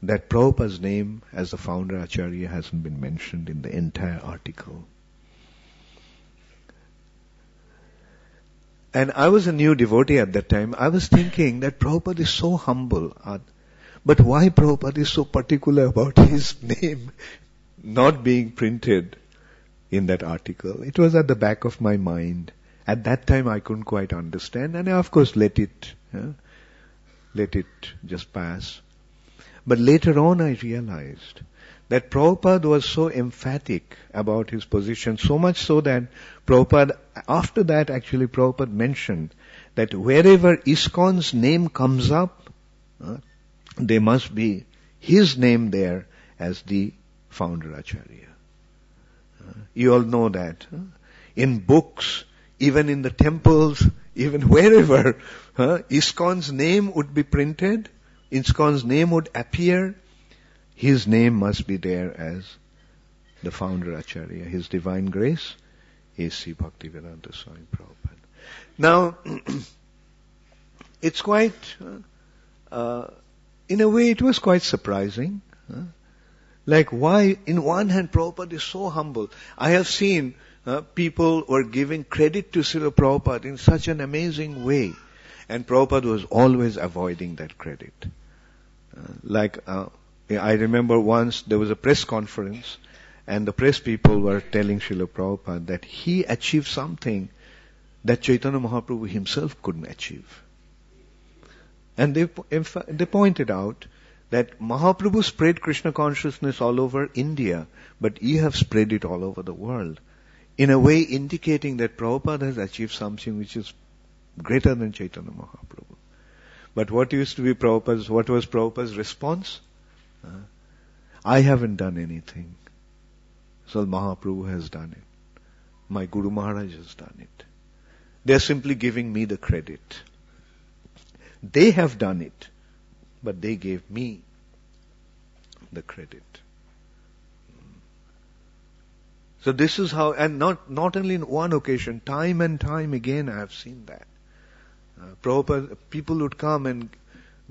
That Prabhupada's name as the founder Acharya hasn't been mentioned in the entire article. And I was a new devotee at that time. I was thinking that Prabhupada is so humble. But why Prabhupada is so particular about his name not being printed in that article? It was at the back of my mind. At that time I couldn't quite understand, and I of course let it just pass. But later on I realized that Prabhupada was so emphatic about his position, so much so that Prabhupada, after that actually Prabhupada mentioned that wherever ISKCON's name comes up, there must be his name there as the founder Acharya. You all know that. In books, even in the temples, even wherever, ISKCON's name would be printed, ISKCON's name would appear, his name must be there as the founder Acharya. His divine grace is Sri Bhaktivedanta Swami Prabhupada. Now, it's quite, in a way it was quite surprising. Like why, in one hand Prabhupada is so humble. I have seen people were giving credit to Srila Prabhupada in such an amazing way. And Prabhupada was always avoiding that credit. I remember once there was a press conference and the press people were telling Srila Prabhupada that he achieved something that Chaitanya Mahaprabhu himself couldn't achieve. And they pointed out that Mahaprabhu spread Krishna consciousness all over India, but you have spread it all over the world. In a way indicating that Prabhupada has achieved something which is greater than Chaitanya Mahaprabhu. But what was Prabhupada's response? I haven't done anything. So Mahaprabhu has done it. My Guru Maharaj has done it. They are simply giving me the credit. They have done it, but they gave me the credit. So this is how, and not only in one occasion, time and time again I have seen that. Prabhupada, people would come and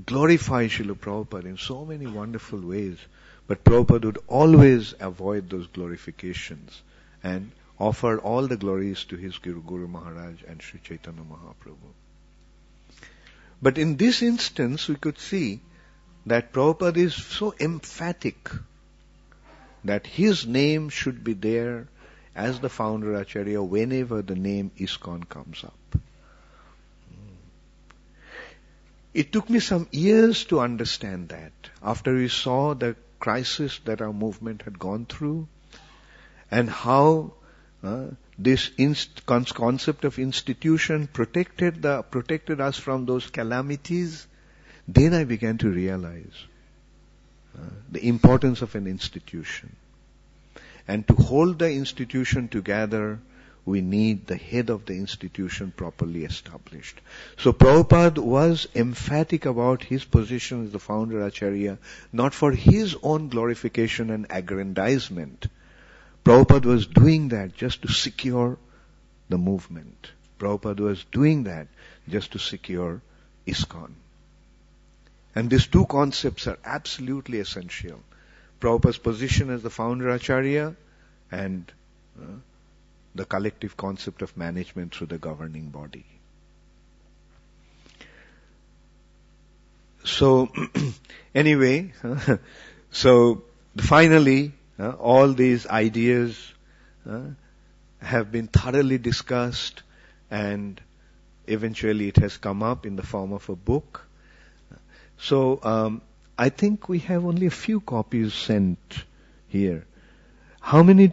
glorify Srila Prabhupada in so many wonderful ways, but Prabhupada would always avoid those glorifications and offer all the glories to his Guru Maharaj and Sri Chaitanya Mahaprabhu. But in this instance, we could see that Prabhupada is so emphatic that his name should be there as the founder Acharya whenever the name ISKCON comes up. It took me some years to understand that. After we saw the crisis that our movement had gone through and how this concept of institution protected us from those calamities, then I began to realize the importance of an institution. And to hold the institution together, we need the head of the institution properly established. So Prabhupada was emphatic about his position as the founder Acharya, not for his own glorification and aggrandizement. Prabhupada was doing that just to secure the movement. Prabhupada was doing that just to secure ISKCON. And these two concepts are absolutely essential. Prabhupada's position as the founder Acharya and the collective concept of management through the governing body. So, anyway, so finally, All these ideas have been thoroughly discussed, and eventually it has come up in the form of a book. So I think we have only a few copies sent here. How many?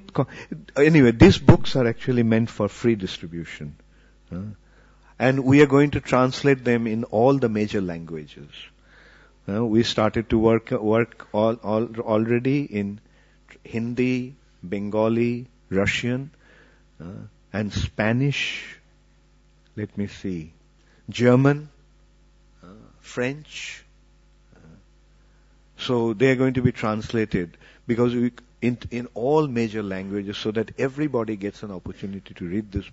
Anyway, these books are actually meant for free distribution. And we are going to translate them in all the major languages. We started to work already in Hindi, Bengali, Russian, and Spanish. Let me see. German, French. So they are going to be translated because in all major languages, so that everybody gets an opportunity to read this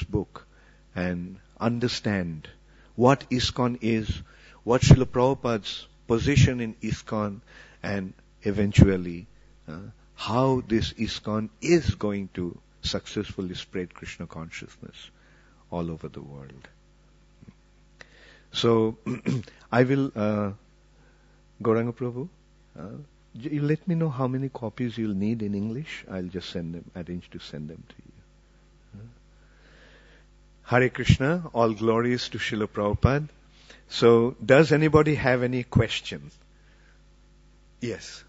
book, and understand what ISKCON is, what Srila Prabhupada's position in ISKCON, and eventually how this ISKCON is going to successfully spread Krishna consciousness all over the world. So I will, Gauranga Prabhu, you let me know how many copies you'll need in English. I'll just arrange to send them to you. Hare Krishna, all glories to Srila Prabhupada. So, does anybody have any question? Yes.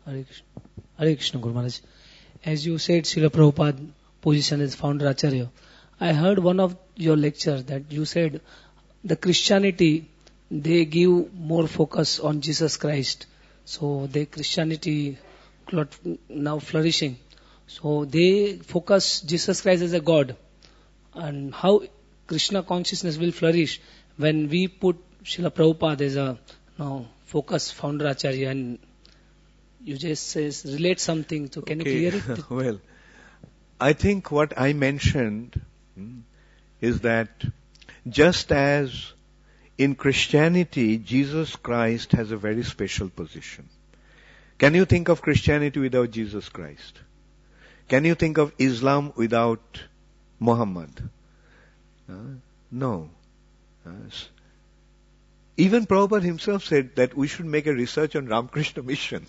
Hare Krishna, Guru Maharaj. As you said, Srila Prabhupada position as founder Acharya. I heard one of your lectures that you said the Christianity, they give more focus on Jesus Christ. So the Christianity now flourishing. So they focus Jesus Christ as a God. And how Krishna consciousness will flourish when we put Srila Prabhupada as a focus founder Acharya, and you just relate something. So can you clear it? Well, I think what I mentioned is that just as in Christianity, Jesus Christ has a very special position. Can you think of Christianity without Jesus Christ? Can you think of Islam without Muhammad? No. Even Prabhupada himself said that we should make a research on Ramakrishna Mission.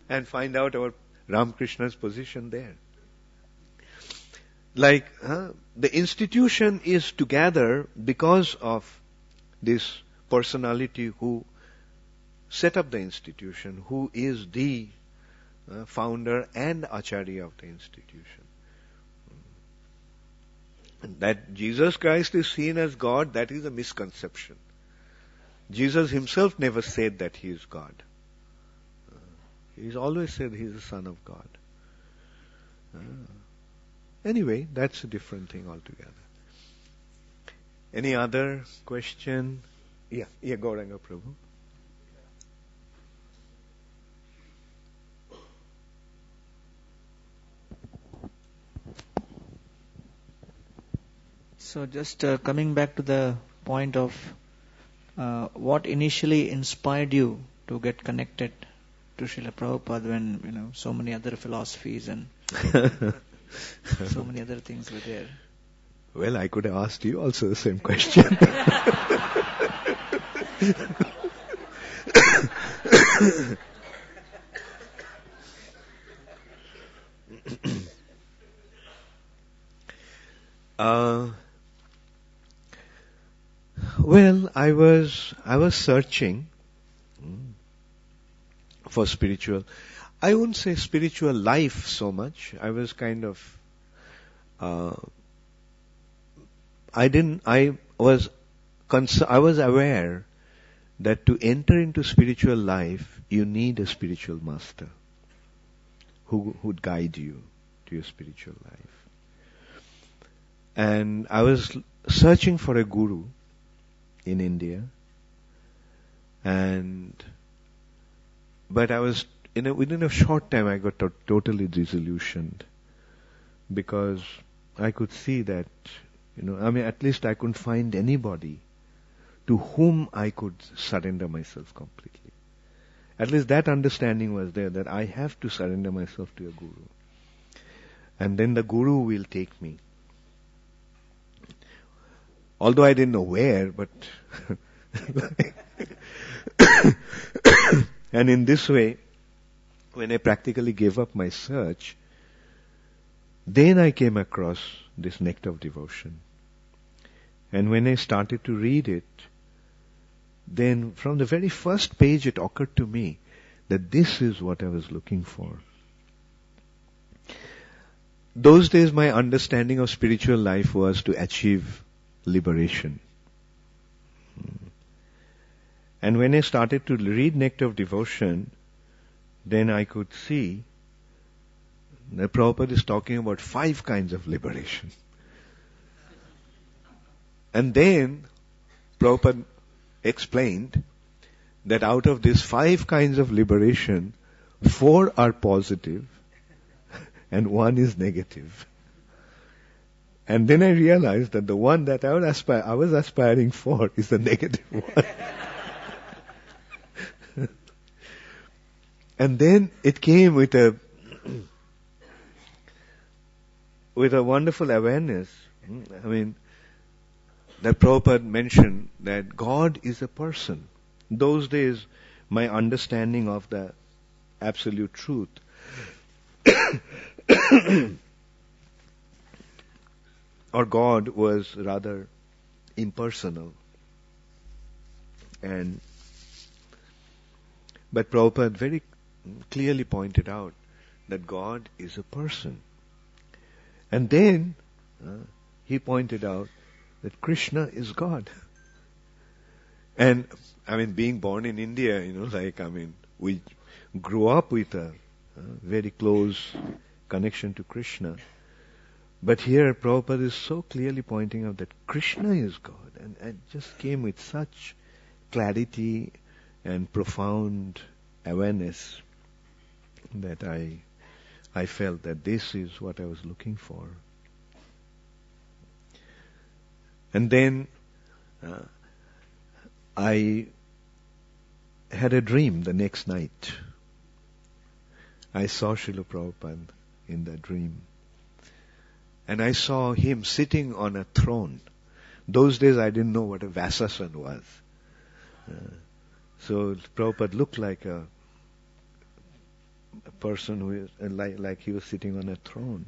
And find out our Ramakrishna's position there. Like, the institution is together because of this personality who set up the institution, who is the founder and Acharya of the institution. And that Jesus Christ is seen as God, that is a misconception. Jesus himself never said that he is God. He's always said he's the Son of God. Anyway, that's a different thing altogether. Any other question? Yeah, Gauranga Prabhu. So just coming back to the point of what initially inspired you to get connected to Srila Prabhupada when, so many other philosophies and so many other things were there. Well, I could have asked you also the same question. Well, I was searching for spiritual. I wouldn't say spiritual life so much. I was kind of, I was aware that to enter into spiritual life, you need a spiritual master who would guide you to your spiritual life. And I was searching for a guru in India, but I was within a short time I got totally disillusioned, because I could see that, at least I couldn't find anybody to whom I could surrender myself completely. At least that understanding was there, that I have to surrender myself to a guru. And then the guru will take me. Although I didn't know where, but and in this way, when I practically gave up my search, then I came across this Nectar of Devotion. And when I started to read it, then from the very first page it occurred to me that this is what I was looking for. Those days my understanding of spiritual life was to achieve liberation. And when I started to read Nectar of Devotion, then I could see that Prabhupada is talking about 5 kinds of liberation. And then Prabhupada explained that out of these 5 kinds of liberation, 4 are positive and 1 is negative. And then I realized that the one that I was aspiring for is the negative one. And then it came with a wonderful awareness. I mean, that Prabhupada mentioned that God is a person. Those days, my understanding of the absolute truth or God was rather impersonal. But Prabhupada very clearly pointed out that God is a person. And then he pointed out that Krishna is God. And I mean, being born in India, we grew up with a very close connection to Krishna. But here Prabhupada is so clearly pointing out that Krishna is God. And it just came with such clarity and profound awareness that I felt that this is what I was looking for. And then I had a dream the next night. I saw Srila Prabhupada in that dream. And I saw him sitting on a throne. Those days I didn't know what a Vyasasana was. So Prabhupada looked like a person who is like he was sitting on a throne.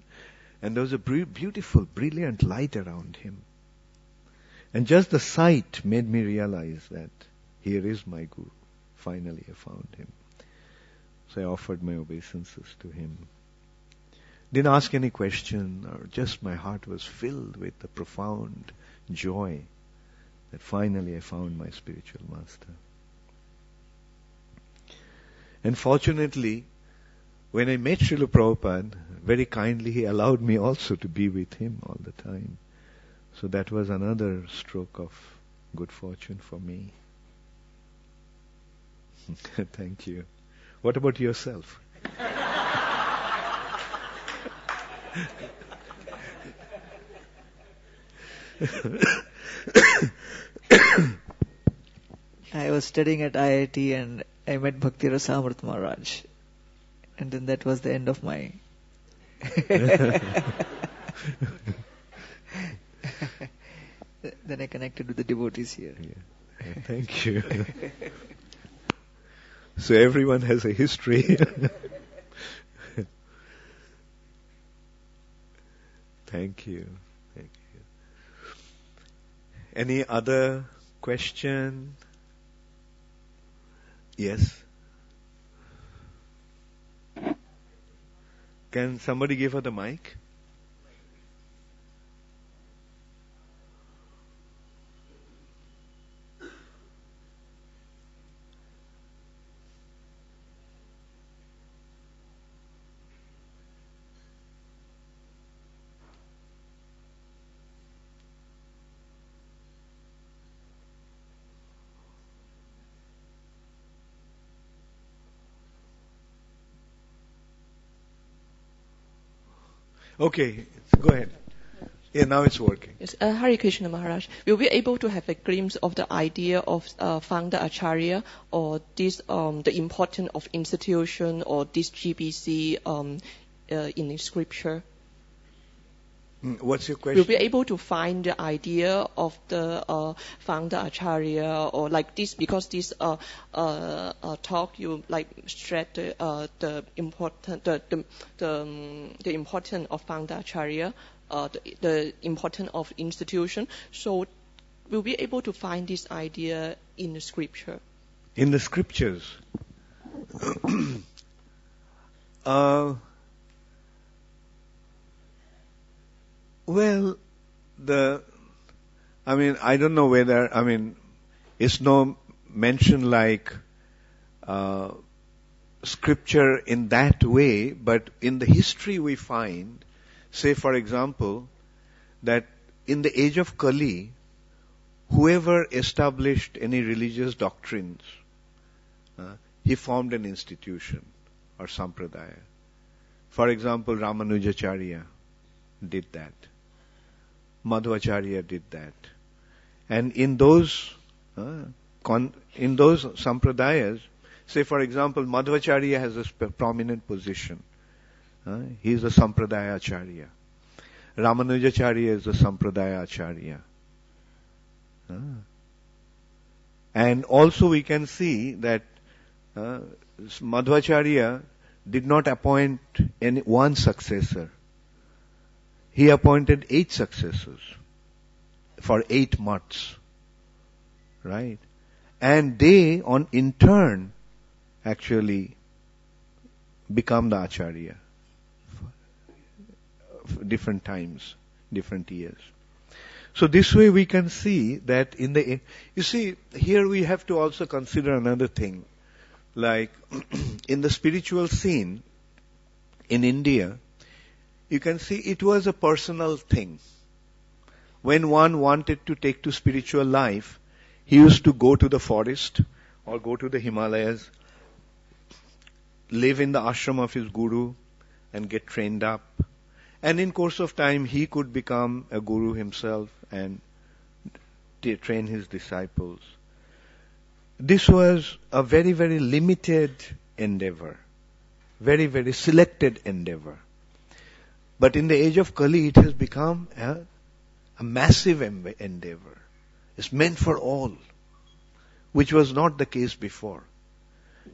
And there was a beautiful, brilliant light around him. And just the sight made me realize that here is my Guru. Finally I found him. So I offered my obeisances to him. Didn't ask any question, or just my heart was filled with a profound joy that finally I found my spiritual master. And fortunately, when I met Srila Prabhupada, very kindly he allowed me also to be with him all the time. So that was another stroke of good fortune for me. Thank you. What about yourself? I was studying at IIT and I met Bhakti Rasamrita Maharaj. And then that was the end of my... Then I connected with the devotees here. Yeah. Thank you. So everyone has a history. Thank you. Thank you. Any other question? Yes? Can somebody give her the mic? Okay, go ahead. Yeah, now it's working. Yes, Hare Krishna Maharaj. Will we able to have a glimpse of the idea of founder Acharya, or this the importance of institution, or this GBC in the scripture? What's your Will question? we able to find the idea of the founder Acharya, or like this, because this talk you like stress the important the importance of founder Acharya, the importance of institution. So we'll be able to find this idea in the scripture. In the scriptures. Well, I don't know whether, it's no mention like scripture in that way, but in the history we find, say for example, that in the age of Kali, whoever established any religious doctrines, he formed an institution or sampradaya. For example, Ramanujacharya did that. Madhvacharya did that. And in those sampradayas, say for example, Madhvacharya has a prominent position. He is a sampradaya acharya. Ramanujacharya is a sampradaya acharya. And also we can see that Madhvacharya did not appoint any one successor. He appointed 8 successors for 8 months. Right? And they, in turn, actually become the acharya. Different times, different years. So this way we can see that you see, here we have to also consider another thing. Like, in the spiritual scene, in India, you can see it was a personal thing. When one wanted to take to spiritual life, he used to go to the forest or go to the Himalayas, live in the ashram of his guru and get trained up. And in course of time, he could become a guru himself and train his disciples. This was a very, very limited endeavor. Very, very selected endeavor. But in the age of Kali, it has become a massive endeavor. It's meant for all, which was not the case before.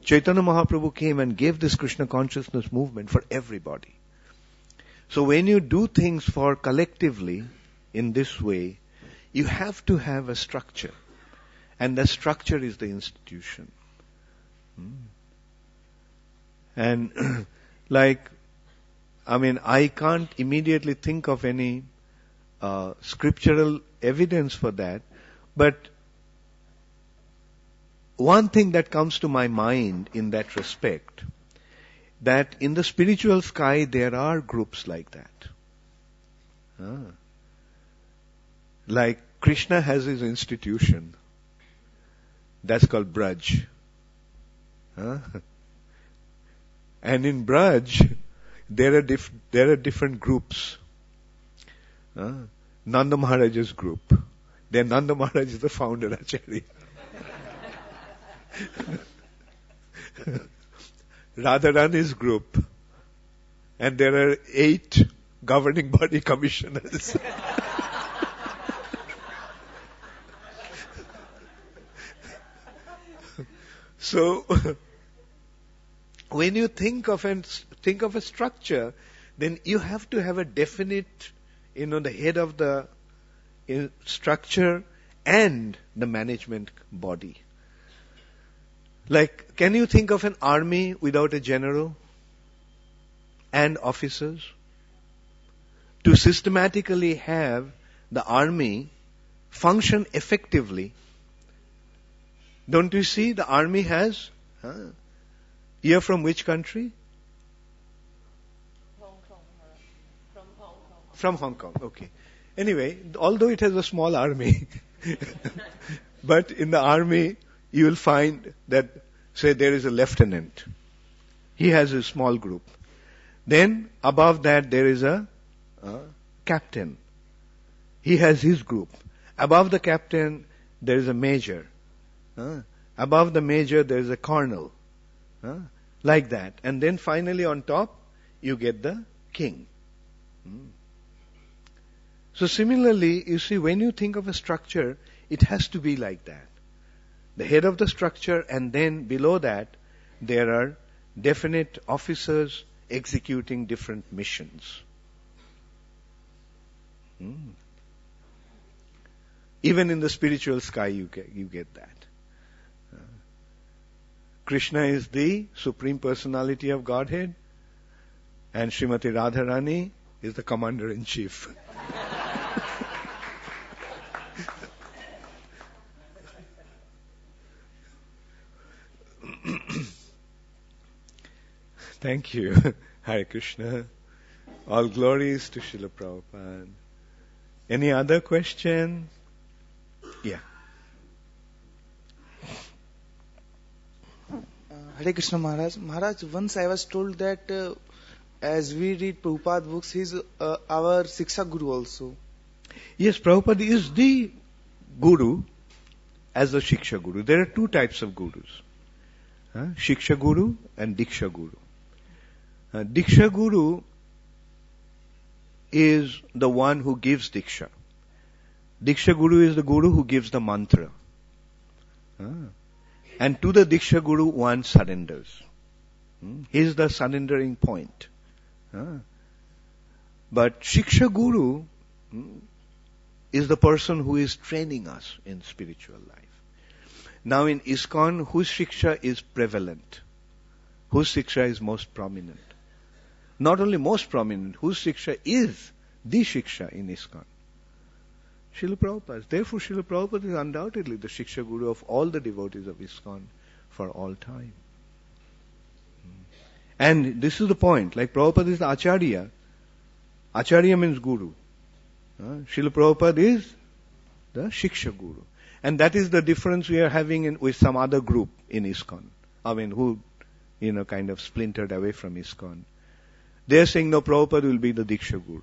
Chaitanya Mahaprabhu came and gave this Krishna consciousness movement for everybody. So when you do things for collectively in this way, you have to have a structure. And the structure is the institution. And I can't immediately think of any scriptural evidence for that, but one thing that comes to my mind in that respect, that in the spiritual sky there are groups like that. Like Krishna has his institution. That's called Braj. And in Braj, there are different groups. Nanda Maharaj's group. Then Nanda Maharaj is the founder Acharya. Radharani's group. And there are 8 governing body commissioners. So, when you think of a structure, then you have to have a definite, the head of the structure and the management body. Like, can you think of an army without a general and officers? To systematically have the army function effectively, don't you see the army has? You're from which country? Hong Kong. From Hong Kong. From Hong Kong, okay. Anyway, although it has a small army, but in the army, you will find that, say, there is a lieutenant. He has a small group. Then, above that, there is a captain. He has his group. Above the captain, there is a major. Above the major, there is a colonel. Like that. And then finally on top, you get the king. So similarly, you see, when you think of a structure, it has to be like that. The head of the structure, and then below that, there are definite officers executing different missions. Even in the spiritual sky, you get that. Krishna is the Supreme Personality of Godhead, and Srimati Radharani is the Commander-in-Chief. Thank you. Hare Krishna. All glories to Srila Prabhupada. Any other question? Yeah. Hare Krishna Maharaj. Maharaj, once I was told that as we read Prabhupada books, he's our Siksha Guru also. Yes, Prabhupada is the Guru as the Shiksha Guru. There are two types of Gurus. Shiksha Guru and Diksha Guru. Diksha Guru is the one who gives Diksha. Diksha Guru is the Guru who gives the mantra. And to the Diksha Guru, one surrenders. He is the surrendering point. But Shiksha Guru is the person who is training us in spiritual life. Now in ISKCON, whose Shiksha is prevalent? Whose Shiksha is most prominent? Not only most prominent, whose Shiksha is the Shiksha in ISKCON? Srila Prabhupada. Therefore, Srila Prabhupada is undoubtedly the Shiksha Guru of all the devotees of ISKCON for all time. And this is the point. Like Prabhupada is the Acharya. Acharya means Guru. Srila Prabhupada is the Shiksha Guru. And that is the difference we are having with some other group in ISKCON. I mean, who, kind of splintered away from ISKCON. They are saying, no, Prabhupada will be the Diksha Guru.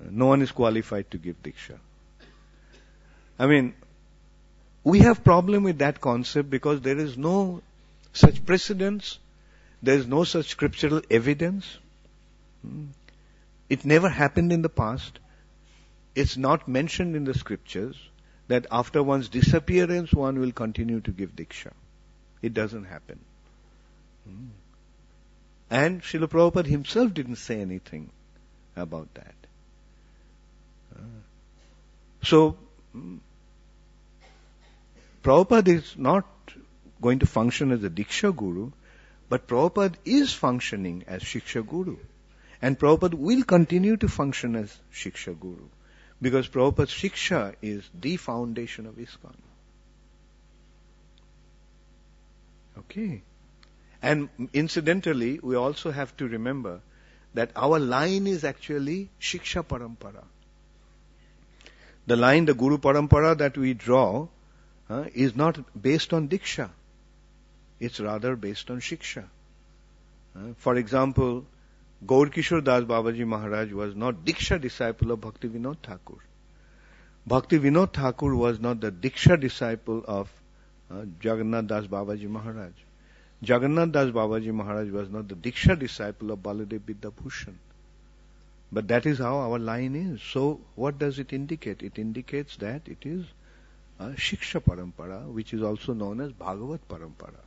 No one is qualified to give Diksha. I mean, we have problem with that concept because there is no such precedence, there is no such scriptural evidence. It never happened in the past. It's not mentioned in the scriptures that after one's disappearance, one will continue to give Diksha. It doesn't happen. And Srila Prabhupada himself didn't say anything about that. So, Prabhupada is not going to function as a Diksha Guru, but Prabhupada is functioning as Shiksha Guru. And Prabhupada will continue to function as Shiksha Guru, because Prabhupada's Shiksha is the foundation of ISKCON. Okay. And incidentally, we also have to remember that our line is actually Shiksha Parampara. The line, the Guru Parampara that we draw, is not based on Diksha. It's rather based on Shiksha. For example, Gaur Kishore Das Babaji Maharaj was not Diksha disciple of Bhakti Vinod Thakur. Bhakti Vinod Thakur was not the Diksha disciple of Jagannath Das Babaji Maharaj. Jagannath Das Babaji Maharaj was not the Diksha disciple of Baladev Vidyabhushan. But that is how our line is. So what does it indicate? It indicates that it is a Shiksha Parampara, which is also known as Bhagavat Parampara.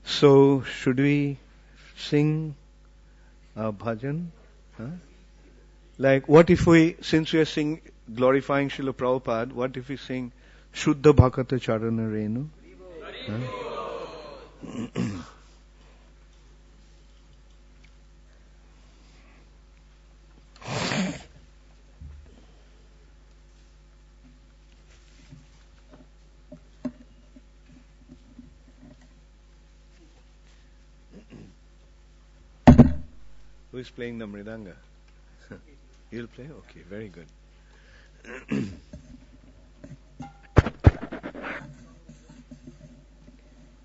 So should we sing a bhajan? Like what if since we are glorifying Srila Prabhupada, what if we sing Shuddha Bhakata Charana Renu? Who is playing the mridanga? You'll play? Okay, very good.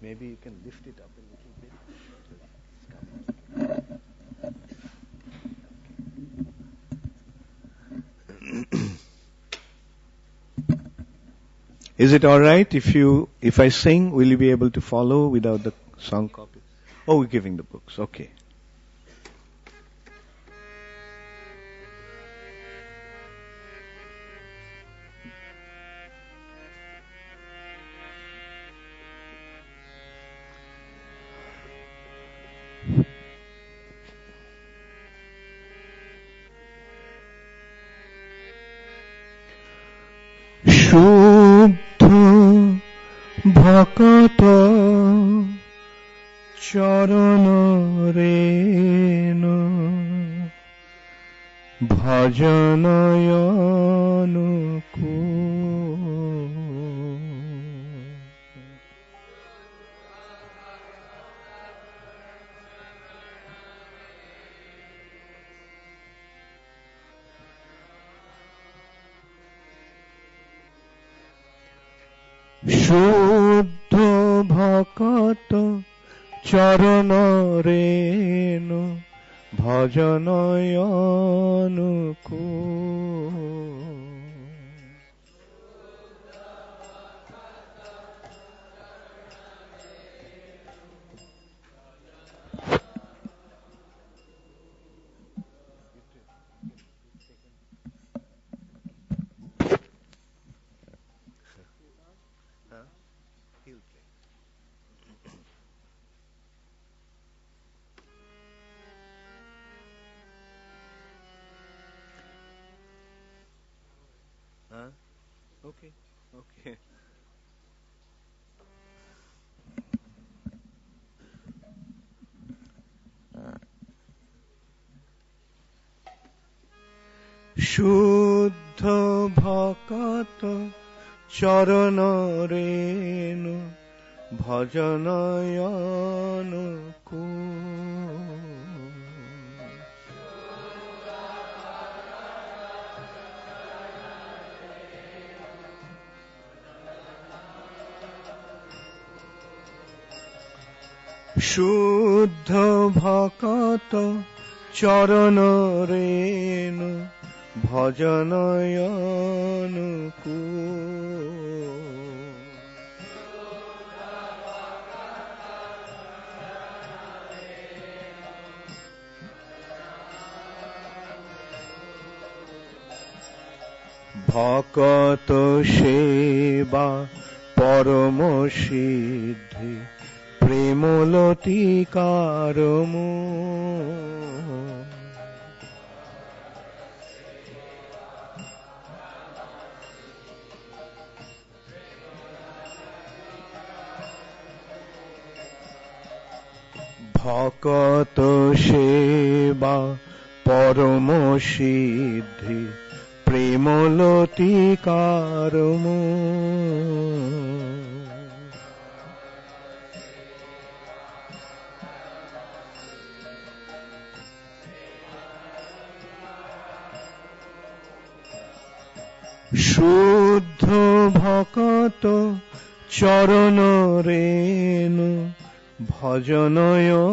Maybe you can lift it up a little bit. Is it all right if I sing, will you be able to follow without the song copy? Oh, we're giving the books. Okay. শুদ্ধ ভকত চরণ রেণু ভজনয়নুকু শুদ্ধ ভকত চরণ রেণু ভজনয়নুকু Okay. Okay. শুদ্ধ ভকত চরণ রেণু ভজনয়নুকু শুদ্ধ ভকত চরণ রেণু ভজনয়নুকু ভকত সেবা পরম সিদ্ধি প্রেমলতিকারমু ভকত সেবা পরম সিদ্ধি প্রেমলতিকারমু শুদ্ধ ভকত চরণ রেণু ভজনয়নুকু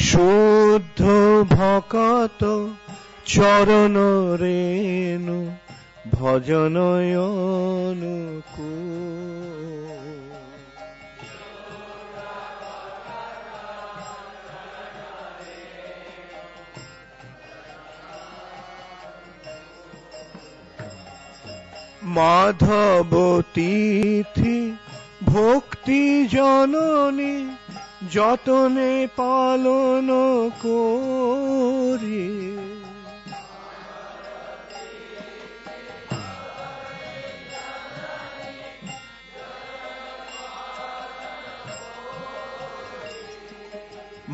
শুদ্ধ ভকত চরণ রেণু ভজনয়নুকু মাধব তিথি ভক্তি জননী যতনে পালন করি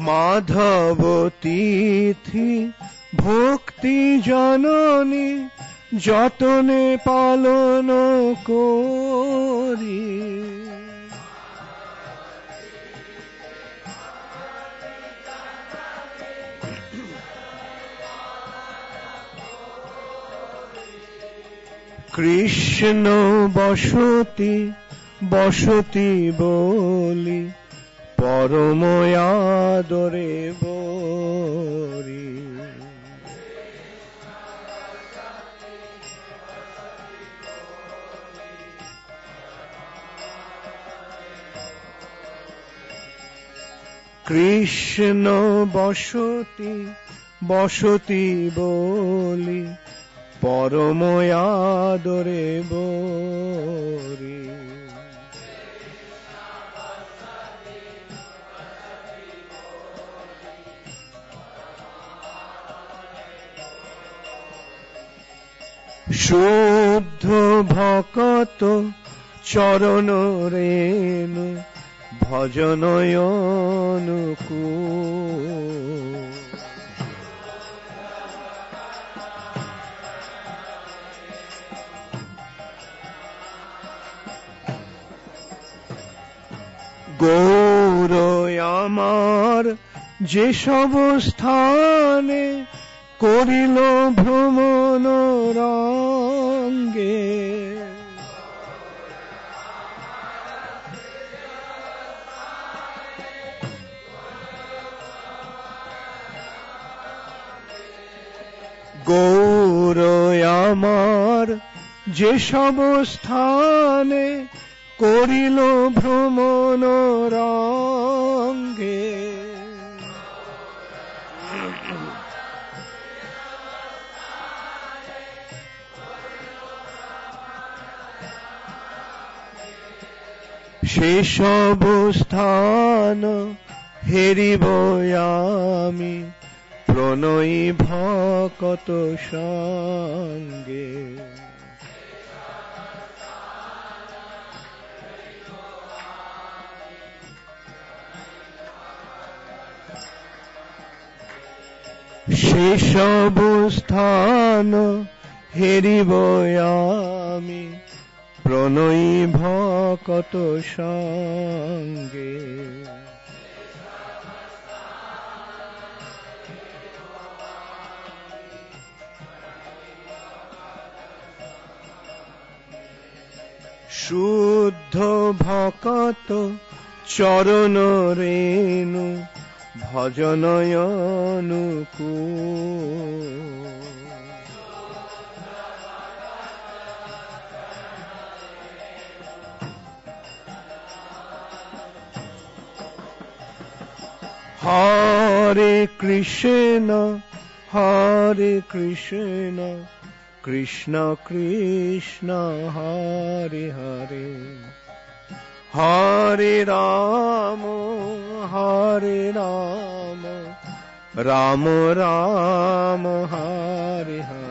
মাধব তিথি ভক্তি জননী যতনে পালন করি কৃষ্ণ বসতি বসতি বলি পরম আদরে বরি। কৃষ্ণ বসতি বসতি বলি পরম আদরে বরি। শুদ্ধ ভকত চরণ রেণু ভজনয়নুকূল। গৌর আমার যেসব স্থানে করিল ভ্রমণ রঙ্গে, গৌর আমার যেসব স্থানে করিল ভ্রমণ রঙ্গে, সেসব স্থান হেরিব আমি প্রণয়ী ভকত সঙ্গে। সেসব স্থান হেরিব আমি প্রণয়ী ভকত সঙ্গে। শুদ্ধ ভকত চরণ রেণু ভজনয়নুকূল। হরে কৃষ্ণ হরে কৃষ্ণ কৃষ্ণ কৃষ্ণ হরে হরে, হরে রাম রাম রাম হরে হরে।